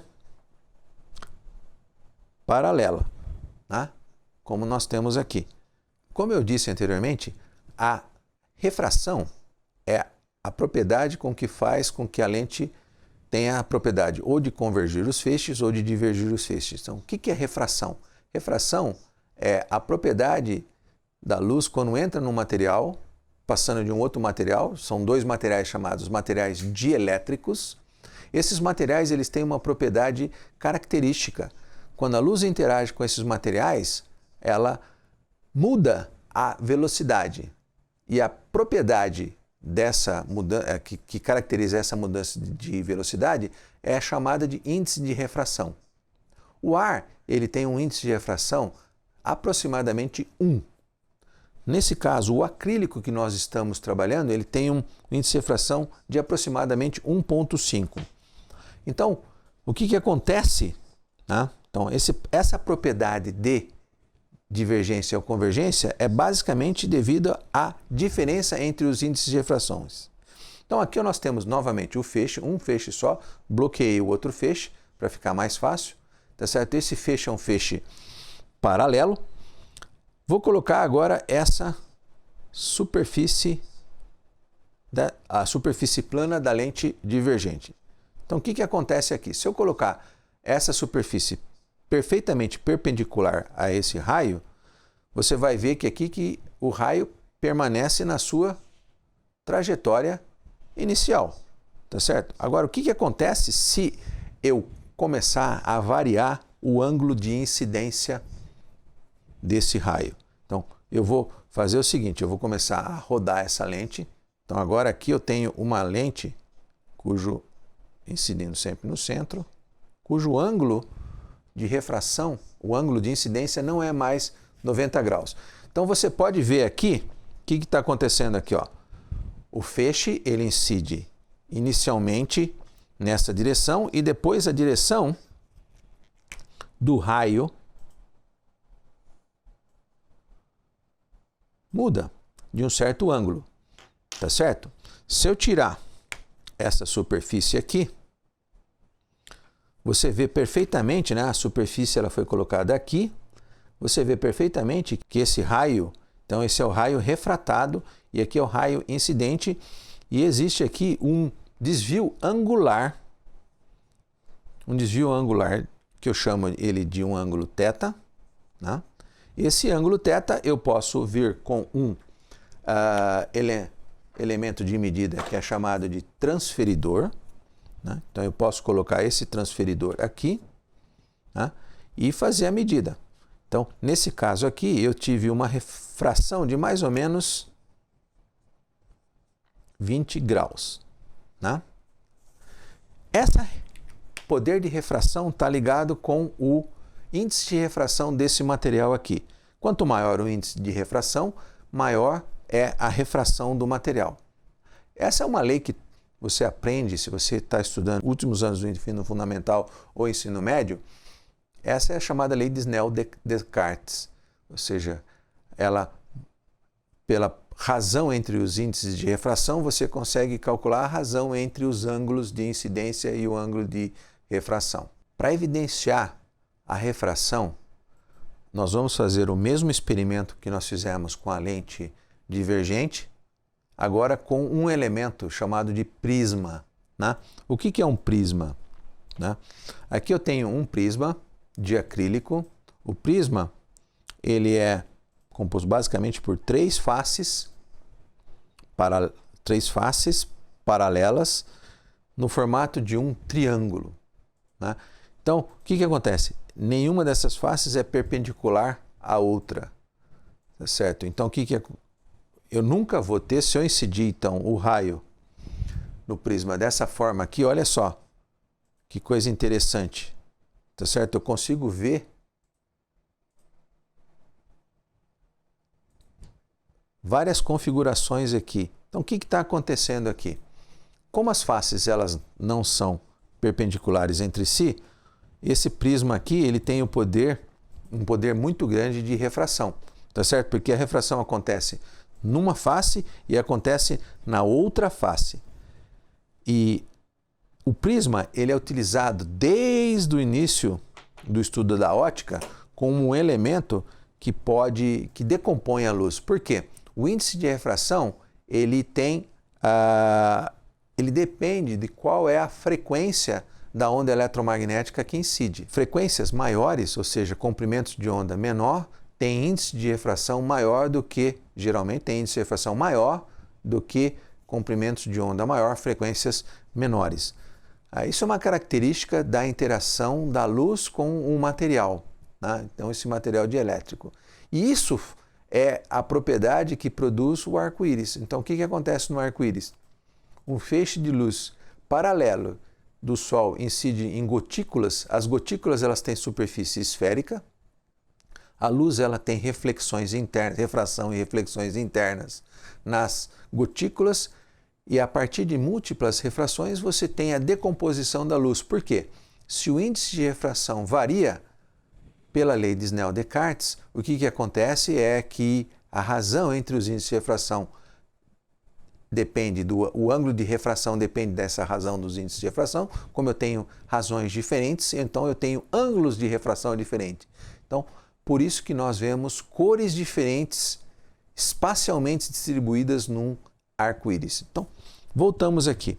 paralela, tá? Como nós temos aqui. Como eu disse anteriormente, a refração é a propriedade com que faz com que a lente tenha a propriedade ou de convergir os feixes ou de divergir os feixes. Então, o que é refração? Refração é a propriedade da luz quando entra num material, passando de um outro material. São dois materiais chamados materiais dielétricos. Esses materiais eles têm uma propriedade característica. Quando a luz interage com esses materiais, ela muda a velocidade. E a propriedade dessa mudança, que caracteriza essa mudança de velocidade, é chamada de índice de refração. O ar ele tem um índice de refração aproximadamente 1. Nesse caso, o acrílico que nós estamos trabalhando, ele tem um índice de refração de aproximadamente 1,5. Então, o que acontece? Então, essa propriedade de divergência ou convergência é basicamente devido à diferença entre os índices de refrações. Então, aqui nós temos novamente o feixe, um feixe só, bloqueei o outro feixe para ficar mais fácil, tá certo? Esse feixe é um feixe paralelo. Vou colocar agora essa superfície, a superfície plana da lente divergente. Então, o que acontece aqui? Se eu colocar essa superfície perfeitamente perpendicular a esse raio, você vai ver que aqui que o raio permanece na sua trajetória inicial, tá certo? Agora, o que acontece se eu começar a variar o ângulo de incidência desse raio? Então, eu vou fazer o seguinte, eu vou começar a rodar essa lente. Então, agora aqui eu tenho uma lente cujo incidindo sempre no centro, cujo ângulo de refração, o ângulo de incidência não é mais 90 graus. Então você pode ver aqui, o que está acontecendo aqui, ó. O feixe, ele incide inicialmente nessa direção e depois a direção muda de um certo ângulo, tá certo? Se eu tirar essa superfície aqui, você vê perfeitamente, né? A superfície ela foi colocada aqui, você vê perfeitamente que esse raio, então esse é o raio refratado e aqui é o raio incidente e existe aqui um desvio angular, que eu chamo ele de um ângulo θ, né? Esse ângulo θ eu posso vir com um elemento de medida que é chamado de transferidor, né? Então eu posso colocar esse transferidor aqui, né? E fazer a medida. Então, nesse caso aqui, eu tive uma refração de mais ou menos 20 graus. Né? Esse poder de refração está ligado com o índice de refração desse material aqui. Quanto maior o índice de refração, maior é a refração do material. Essa é uma lei que você aprende se você está estudando últimos anos do ensino fundamental ou ensino médio. Essa é a chamada lei de Snell-Descartes, ou seja, ela, pela razão entre os índices de refração, você consegue calcular a razão entre os ângulos de incidência e o ângulo de refração. Para evidenciar a refração, nós vamos fazer o mesmo experimento que nós fizemos com a lente divergente, agora com um elemento chamado de prisma. Né? O que é um prisma? Né? Aqui eu tenho um prisma de acrílico. O prisma ele é composto basicamente por três faces paralelas no formato de um triângulo. Né? Então, o que acontece? Nenhuma dessas faces é perpendicular à outra. Tá certo? Então, eu nunca vou ter, se eu incidir então o raio no prisma dessa forma aqui, olha só que coisa interessante. Tá certo? Eu consigo ver várias configurações aqui. Então, o que está acontecendo aqui? Como as faces elas não são perpendiculares entre si, esse prisma aqui ele tem um poder muito grande de refração. Tá certo? Porque a refração acontece numa face e acontece na outra face. E o prisma ele é utilizado desde o início do estudo da ótica como um elemento que decompõe a luz. Por quê? O índice de refração ele depende de qual é a frequência da onda eletromagnética que incide. Frequências maiores, ou seja, comprimentos de onda menor, têm índice de refração maior do que, geralmente tem índice de refração maior do que comprimentos de onda maior, frequências menores. Isso é uma característica da interação da luz com o material, né? Então, esse material dielétrico. E isso é a propriedade que produz o arco-íris. Então, o que acontece no arco-íris? Um feixe de luz paralelo do Sol incide em gotículas. As gotículas elas têm superfície esférica. A luz ela tem reflexões internas, refração e reflexões internas nas gotículas. E a partir de múltiplas refrações você tem a decomposição da luz. Por quê? Se o índice de refração varia pela lei de Snell-Descartes, o que acontece é que a razão entre os índices de refração o ângulo de refração depende dessa razão dos índices de refração. Como eu tenho razões diferentes, então eu tenho ângulos de refração diferentes. Então, por isso que nós vemos cores diferentes espacialmente distribuídas num arco-íris. Então, voltamos aqui.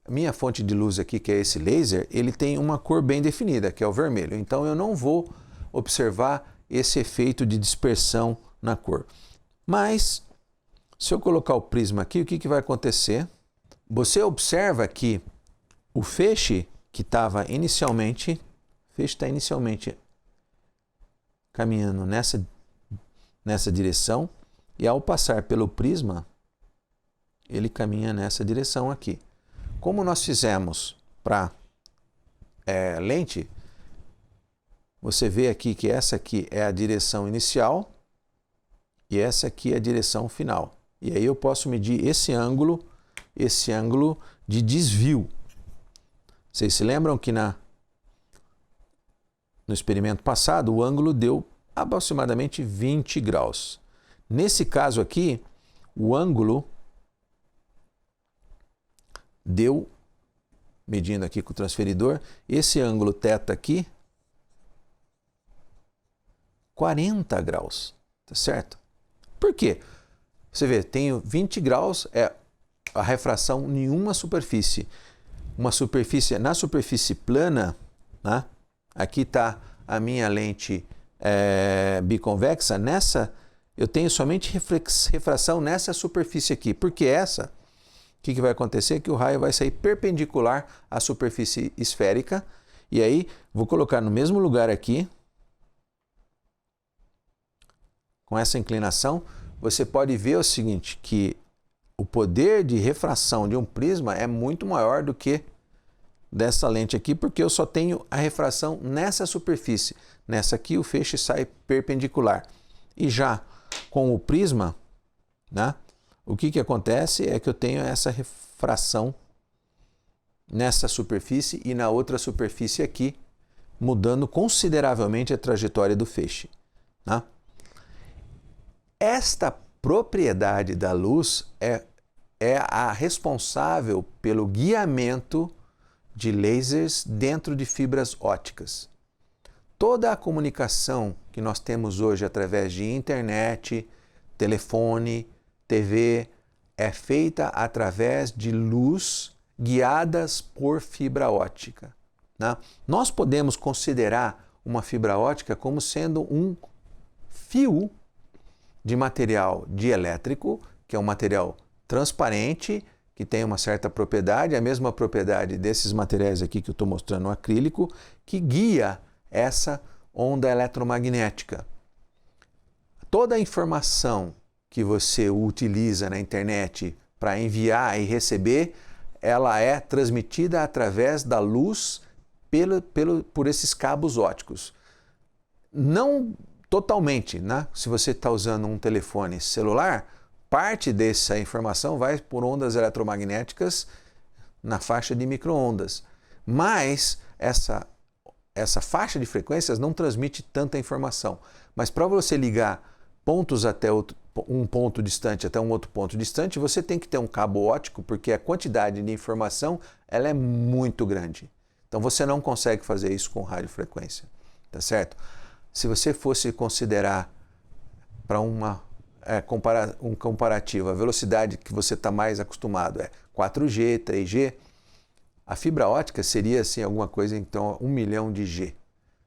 Minha fonte de luz aqui, que é esse laser, ele tem uma cor bem definida, que é o vermelho. Então, eu não vou observar esse efeito de dispersão na cor. Mas, se eu colocar o prisma aqui, o que vai acontecer? Você observa que o feixe que estava inicialmente, está inicialmente caminhando nessa direção, e ao passar pelo prisma, ele caminha nessa direção aqui. Como nós fizemos para lente, você vê aqui que essa aqui é a direção inicial e essa aqui é a direção final. E aí eu posso medir esse ângulo de desvio. Vocês se lembram que no experimento passado o ângulo deu aproximadamente 20 graus. Nesse caso aqui, o ângulo deu, medindo aqui com o transferidor, esse ângulo θ aqui, 40 graus, tá certo? Por quê? Você vê, tenho 20 graus, é a refração em uma superfície. Uma superfície, na superfície plana, né? Aqui está a minha lente biconvexa, nessa eu tenho somente refração nessa superfície aqui, porque essa, o que vai acontecer? Que o raio vai sair perpendicular à superfície esférica, e aí vou colocar no mesmo lugar aqui, com essa inclinação, você pode ver o seguinte, que o poder de refração de um prisma é muito maior do que dessa lente aqui, porque eu só tenho a refração nessa superfície. Nessa aqui o feixe sai perpendicular. E já com o prisma, né, o que acontece é que eu tenho essa refração nessa superfície e na outra superfície aqui, mudando consideravelmente a trajetória do feixe, né? Esta propriedade da luz é a responsável pelo guiamento de lasers dentro de fibras ópticas. Toda a comunicação que nós temos hoje através de internet, telefone, TV, é feita através de luz guiadas por fibra óptica, né? Nós podemos considerar uma fibra óptica como sendo um fio de material dielétrico, que é um material transparente, que tem uma certa propriedade, a mesma propriedade desses materiais aqui que eu estou mostrando no acrílico, que guia essa onda eletromagnética. Toda a informação que você utiliza na internet para enviar e receber, ela é transmitida através da luz por esses cabos ópticos. Não totalmente, né? Se você está usando um telefone celular, parte dessa informação vai por ondas eletromagnéticas na faixa de micro-ondas. Mas essa faixa de frequências não transmite tanta informação. Mas para você ligar pontos até um ponto distante até um outro ponto distante, você tem que ter um cabo óptico, porque a quantidade de informação ela é muito grande. Então você não consegue fazer isso com radiofrequência, tá certo? Se você fosse considerar para um comparativo, a velocidade que você está mais acostumado é 4G, 3G, a fibra óptica seria assim, alguma coisa então 1 milhão de G,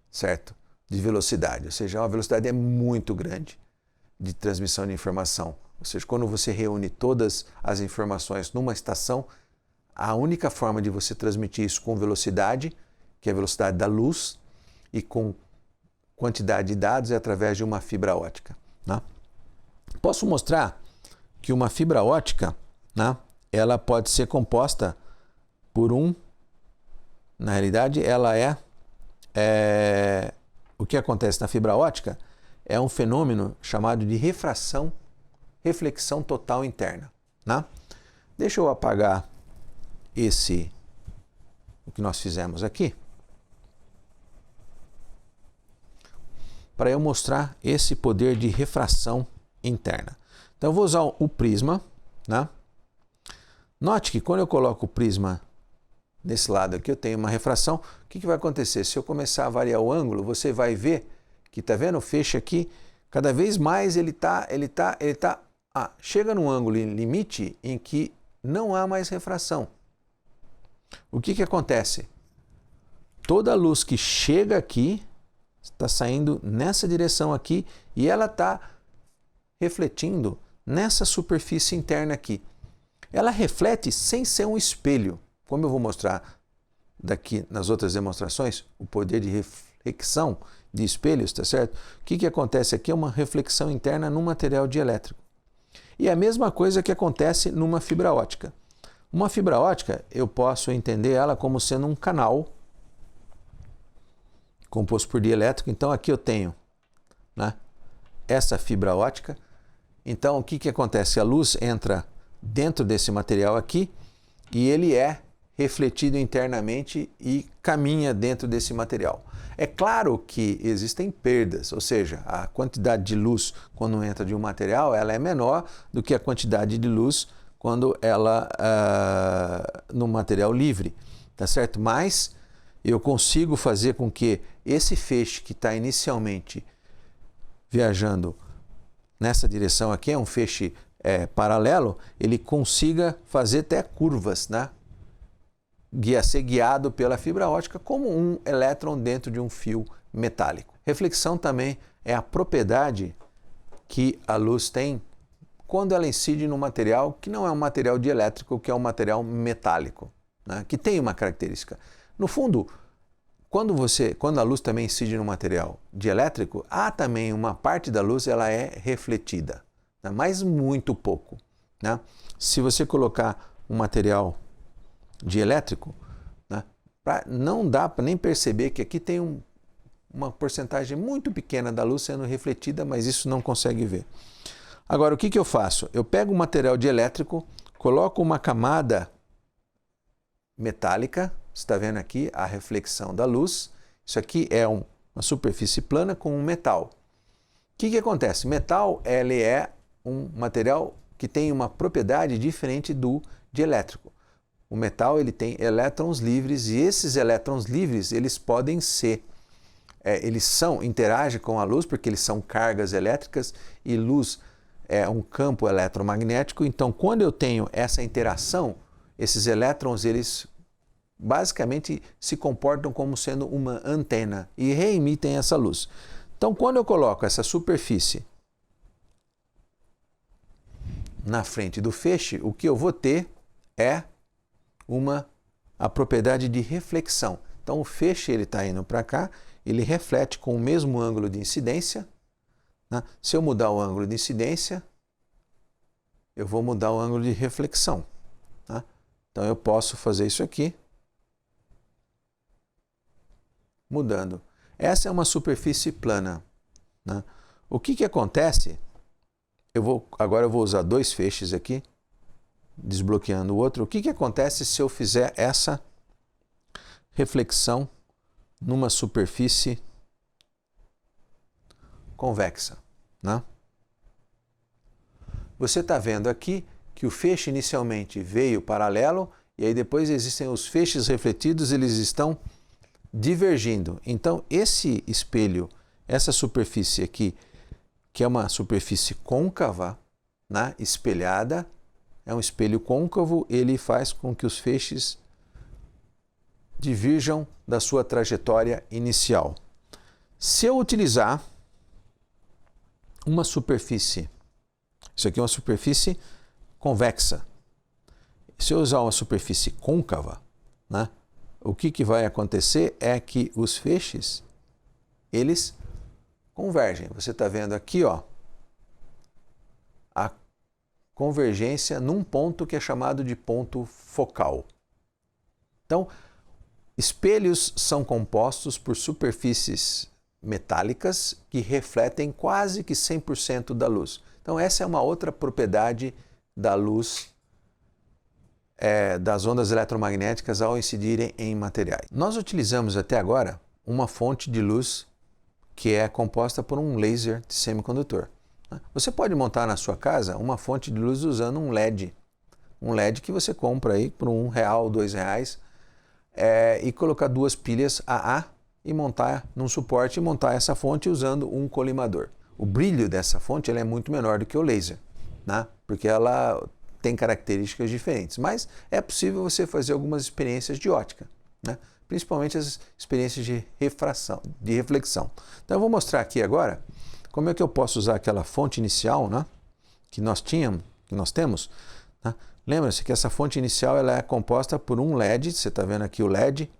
certo? De velocidade, ou seja, uma velocidade é muito grande de transmissão de informação. Ou seja, quando você reúne todas as informações numa estação, a única forma de você transmitir isso com velocidade, que é a velocidade da luz, e com quantidade de dados é através de uma fibra óptica, né? Posso mostrar que uma fibra óptica, né, ela pode ser composta por na realidade ela o que acontece na fibra óptica é um fenômeno chamado de reflexão total interna, né? Deixa eu apagar o que nós fizemos aqui, para eu mostrar esse poder de refração interna. Então eu vou usar o prisma, né? Note que quando eu coloco o prisma desse lado aqui, eu tenho uma refração. O que vai acontecer? Se eu começar a variar o ângulo, você vai ver que, tá vendo o feixe aqui? Cada vez mais chega num ângulo limite em que não há mais refração. O que acontece? Toda a luz que chega aqui está saindo nessa direção aqui e ela está refletindo nessa superfície interna aqui. Ela reflete sem ser um espelho. Como eu vou mostrar daqui nas outras demonstrações, o poder de reflexão de espelhos, tá certo? O que acontece aqui é uma reflexão interna num material dielétrico. E a mesma coisa que acontece numa fibra óptica. Uma fibra óptica, eu posso entender ela como sendo um canal composto por dielétrico. Então aqui eu tenho, né, essa fibra óptica. Então o que acontece? A luz entra dentro desse material aqui e ele é refletido internamente e caminha dentro desse material. É claro que existem perdas, ou seja, a quantidade de luz quando entra de um material ela é menor do que a quantidade de luz quando ela no material livre, tá certo? Mas eu consigo fazer com que esse feixe que está inicialmente viajando nessa direção aqui, é um feixe paralelo, ele consiga fazer até curvas, né? Ser guiado pela fibra ótica como um elétron dentro de um fio metálico. Reflexão também é a propriedade que a luz tem quando ela incide no material que não é um material dielétrico, que é um material metálico, né? Que tem uma característica. No fundo, quando a luz também incide no material dielétrico, há também uma parte da luz ela é refletida, né? Mas muito pouco, né? Se você colocar um material dielétrico, né, não dá para nem perceber que aqui tem uma porcentagem muito pequena da luz sendo refletida, mas isso não consegue ver. Agora, o que eu faço? Eu pego um material dielétrico, coloco uma camada metálica, você está vendo aqui a reflexão da luz, isso aqui é uma superfície plana com um metal. O que acontece? Metal ele é um material que tem uma propriedade diferente do dielétrico. O metal ele tem elétrons livres e esses elétrons livres eles podem ser, interagem com a luz porque eles são cargas elétricas e luz é um campo eletromagnético. Então, quando eu tenho essa interação, esses elétrons eles basicamente se comportam como sendo uma antena e reemitem essa luz. Então, quando eu coloco essa superfície na frente do feixe, o que eu vou ter é a propriedade de reflexão. Então o feixe ele está indo para cá, ele reflete com o mesmo ângulo de incidência, né? Se eu mudar o ângulo de incidência, eu vou mudar o ângulo de reflexão, tá? Então eu posso fazer isso aqui, mudando. Essa é uma superfície plana, né? O que acontece? Agora eu vou usar dois feixes aqui, desbloqueando o outro. O que acontece se eu fizer essa reflexão numa superfície convexa, né? Você está vendo aqui que o feixe inicialmente veio paralelo e aí depois existem os feixes refletidos, eles estão divergindo. Então esse espelho, essa superfície aqui, que é uma superfície côncava, né, espelhada, é um espelho côncavo, ele faz com que os feixes divirjam da sua trajetória inicial. Se eu utilizar uma superfície, isso aqui é uma superfície convexa, se eu usar uma superfície côncava, né, o que vai acontecer é que os feixes, eles convergem. Você está vendo aqui, ó, a convergência num ponto que é chamado de ponto focal. Então, espelhos são compostos por superfícies metálicas que refletem quase que 100% da luz. Então, essa é uma outra propriedade da luz, das ondas eletromagnéticas ao incidirem em materiais. Nós utilizamos até agora uma fonte de luz que é composta por um laser de semicondutor. Você pode montar na sua casa uma fonte de luz usando um LED que você compra aí por R$1, R$2, e colocar duas pilhas AA e montar num suporte e montar essa fonte usando um colimador. O brilho dessa fonte é muito menor do que o laser, né? Porque ela tem características diferentes, mas é possível você fazer algumas experiências de ótica, né? Principalmente as experiências de reflexão. Então eu vou mostrar aqui agora como é que eu posso usar aquela fonte inicial, né, que nós temos. Né? Lembra-se que essa fonte inicial ela é composta por um LED, você está vendo aqui o LED.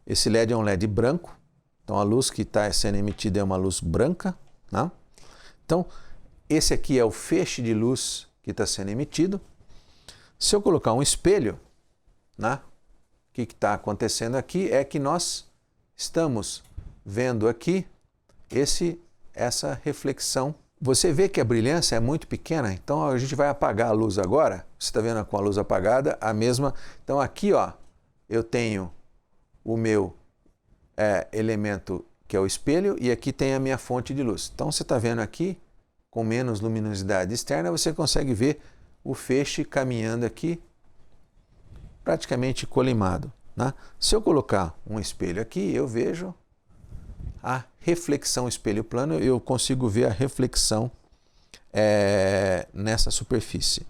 Esse LED é um LED branco, então a luz que está sendo emitida é uma luz branca, né? Então esse aqui é o feixe de luz que está sendo emitido. Se eu colocar um espelho, né, o que está acontecendo aqui é que nós estamos vendo aqui essa reflexão. Você vê que a brilhância é muito pequena, então a gente vai apagar a luz agora. Você está vendo com a luz apagada, a mesma. Então aqui, ó, eu tenho o meu elemento que é o espelho e aqui tem a minha fonte de luz. Então você está vendo aqui, com menos luminosidade externa, você consegue ver o feixe caminhando aqui, praticamente colimado, né? Se eu colocar um espelho aqui, eu vejo a reflexão espelho plano, eu consigo ver a reflexão nessa superfície.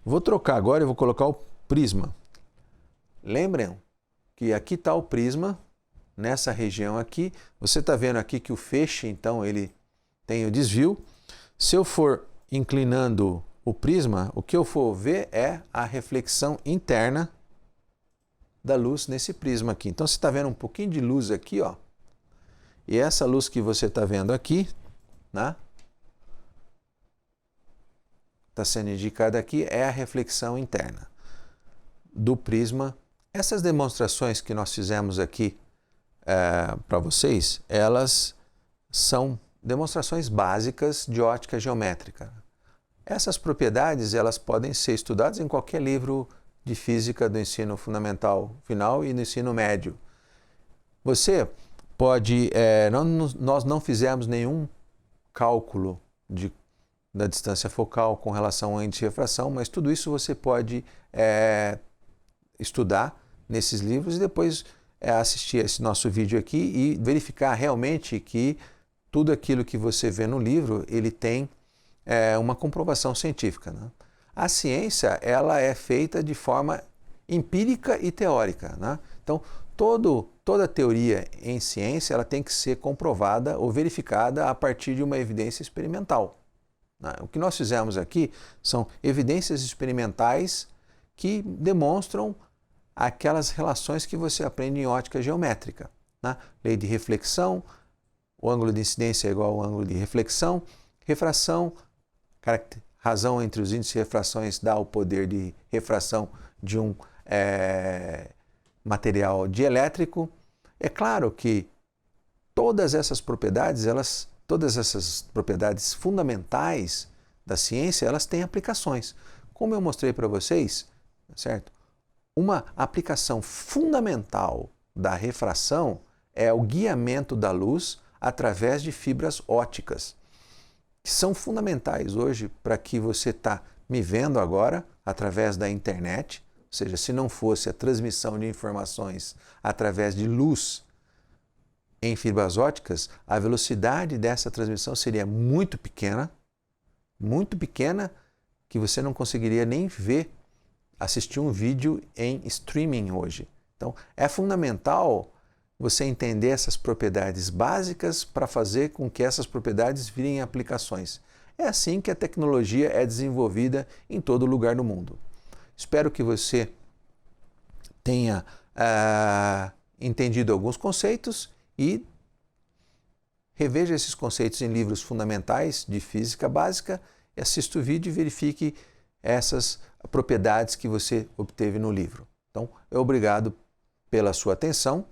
Vou trocar agora, eu vou colocar o prisma. Lembrem que aqui está o prisma, nessa região aqui. Você está vendo aqui que o feixe, então, ele tem o desvio. Se eu for inclinando o prisma, o que eu for ver é a reflexão interna da luz nesse prisma aqui. Então, você está vendo um pouquinho de luz aqui, ó. E essa luz que você está vendo aqui, né? Está sendo indicada aqui, é a reflexão interna do prisma. Essas demonstrações que nós fizemos aqui para vocês, elas são demonstrações básicas de ótica geométrica. Essas propriedades, elas podem ser estudadas em qualquer livro de física do ensino fundamental final e no ensino médio. Você pode, nós não fizemos nenhum cálculo da distância focal com relação ao índice de refração, mas tudo isso você pode estudar nesses livros e depois assistir esse nosso vídeo aqui e verificar realmente que tudo aquilo que você vê no livro, ele tem uma comprovação científica, né? A ciência, ela é feita de forma empírica e teórica, né? Então, toda teoria em ciência, ela tem que ser comprovada ou verificada a partir de uma evidência experimental. O que nós fizemos aqui são evidências experimentais que demonstram aquelas relações que você aprende em ótica geométrica, né? Lei de reflexão, o ângulo de incidência é igual ao ângulo de reflexão, refração, razão entre os índices de refrações dá o poder de refração de um material dielétrico. É claro que todas essas propriedades, todas essas propriedades fundamentais da ciência, elas têm aplicações. Como eu mostrei para vocês, certo? Uma aplicação fundamental da refração é o guiamento da luz através de fibras ópticas, que são fundamentais hoje para que você está me vendo agora através da internet, ou seja, se não fosse a transmissão de informações através de luz em fibras ópticas, a velocidade dessa transmissão seria muito pequena, que você não conseguiria nem assistir um vídeo em streaming hoje. Então, é fundamental você entender essas propriedades básicas para fazer com que essas propriedades virem aplicações. É assim que a tecnologia é desenvolvida em todo lugar do mundo. Espero que você tenha entendido alguns conceitos e reveja esses conceitos em livros fundamentais de física básica, assista o vídeo e verifique essas propriedades que você obteve no livro. Então, obrigado pela sua atenção.